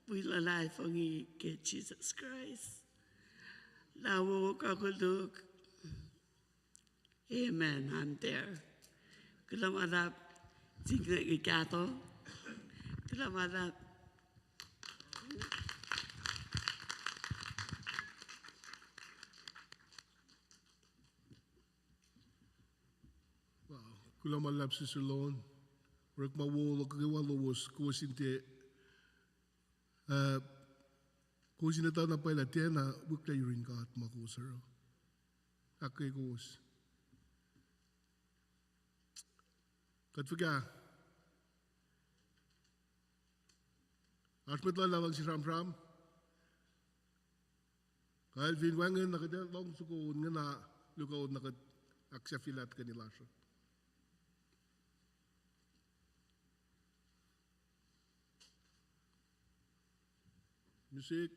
wilalay fangi ke Jesus Christ. Lawo kakuduk. Amen. I'm there. Kulamadap tinggal ikato. Kulamadap. Kula malap si Salon. Rek mawolo kagawalawos kuwasinte. Kuwasinata na pala tena bukla yurin ka at makusaro. Ako'y kuwas. Katfaga. Asmet lalawag si Ram. Kahit vinwangan nakadalong sukuun nga na lukaon nakad-aksyafilat kanila siya. Music.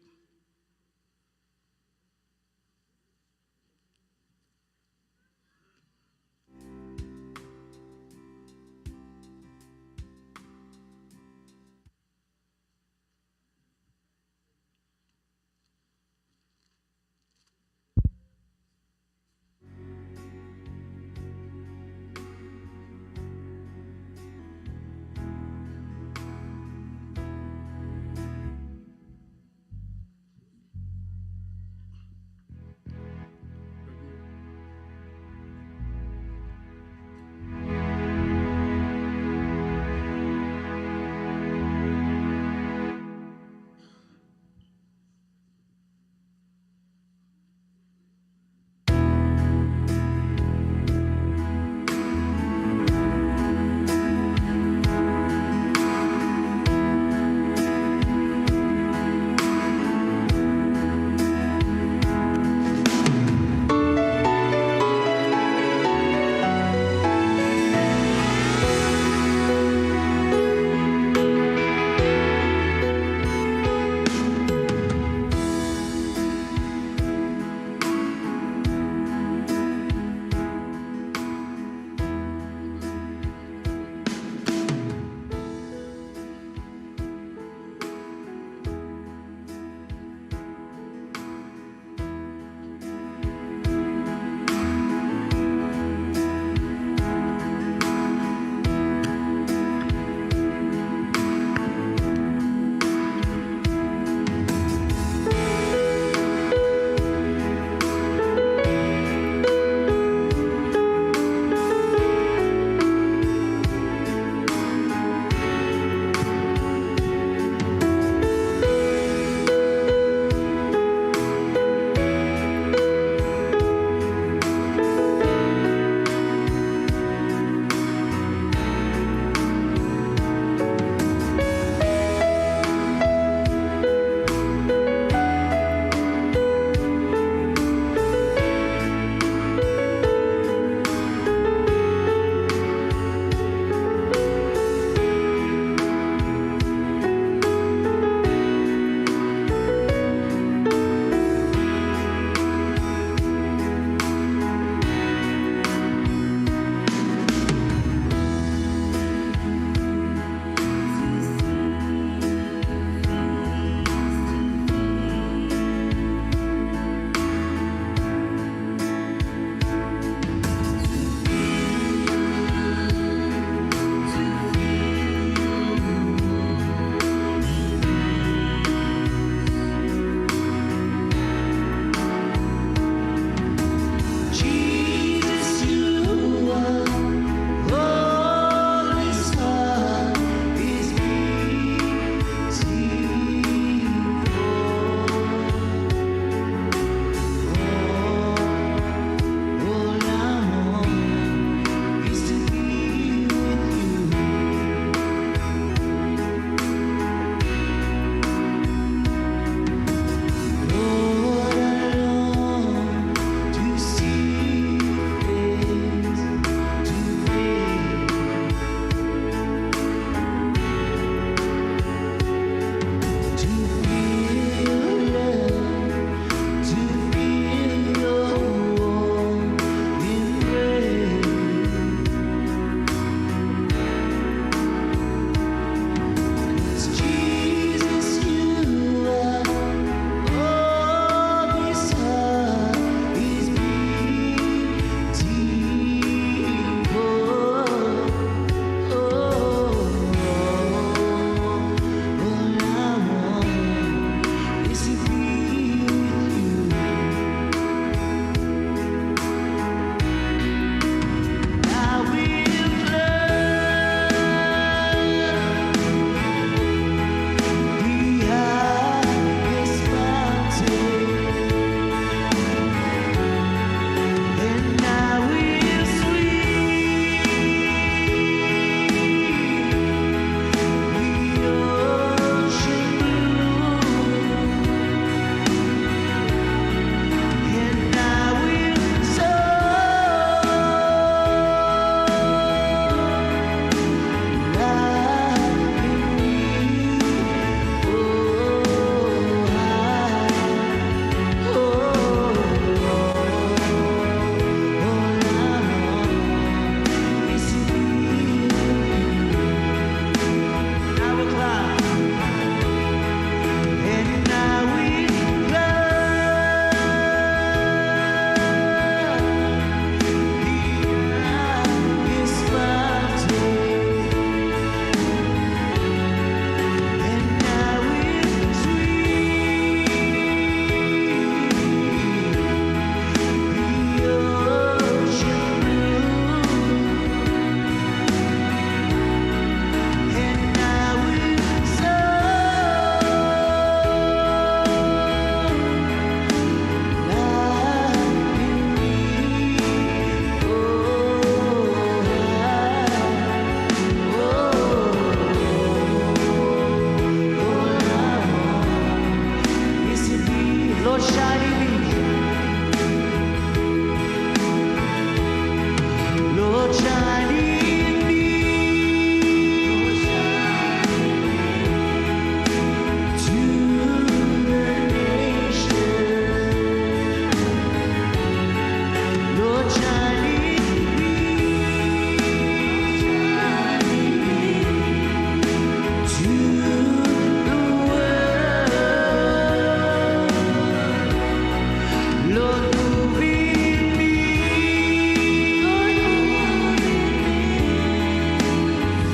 Lord, move in me.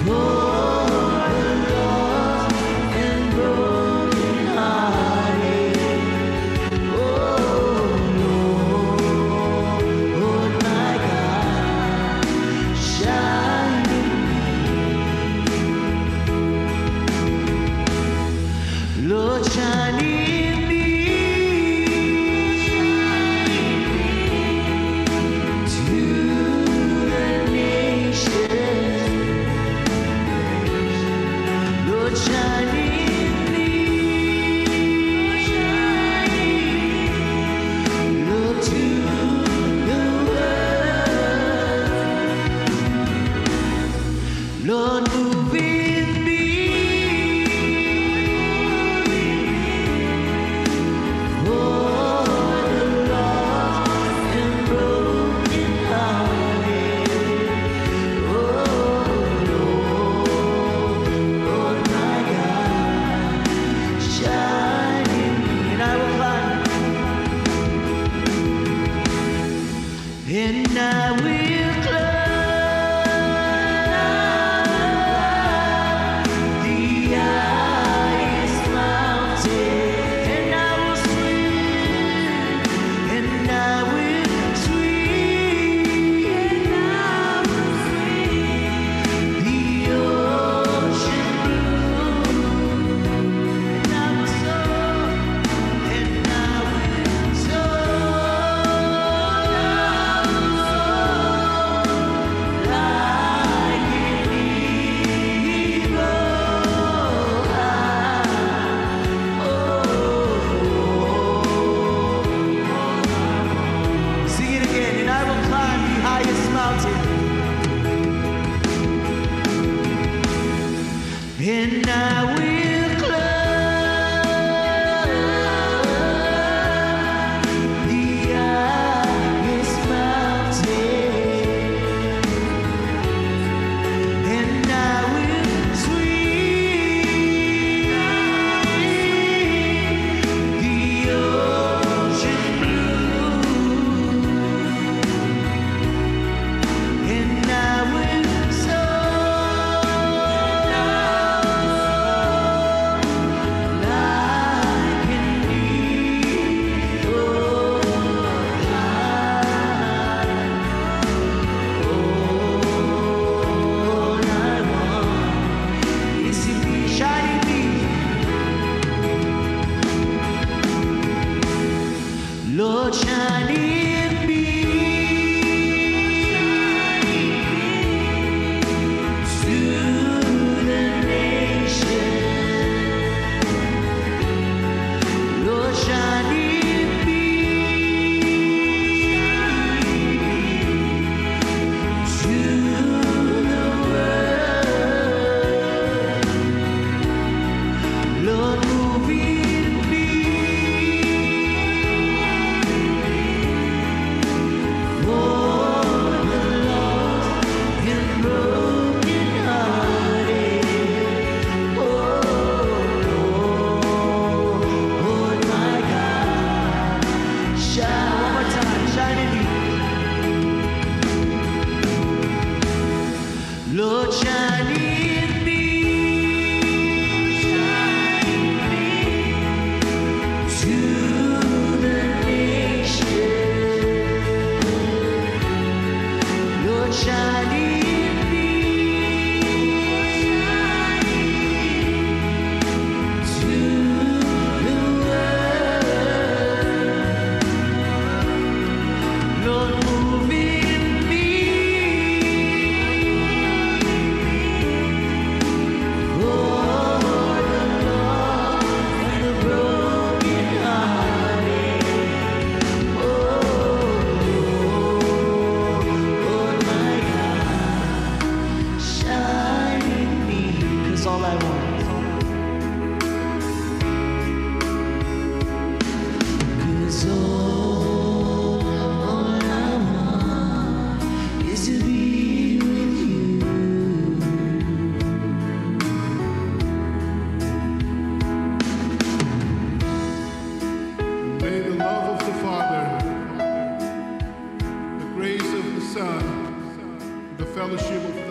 For the lost and broken-hearted. Oh, Lord, my God, shine in me. Lord, shine in me. To the nations. Lord, shine in me. Lord, to the world. Lord, move in me. For the lost and broken-hearted. Oh, Lord, my God, shine in me. And I will climb, and I will climb the highest mountain, and I will swim, and I will swim, and I will swim the ocean blue, and I will soar, and I will soar like an eagle high. Sing it again, and I will climb the highest mountain, and I will climb the highest mountain, and I will swim the ocean blue, and I will soar like an eagle high. All I want is to be shining me. Lord, shine in me. To the nations. Lord, shine in me. To the world. Lord, move in me. For the lost and broken-hearted. Oh, Lord, my God, shine one more time, shine in me. Lord, shine in me. To the nations. Lord, shine in me. To the world. fellowship of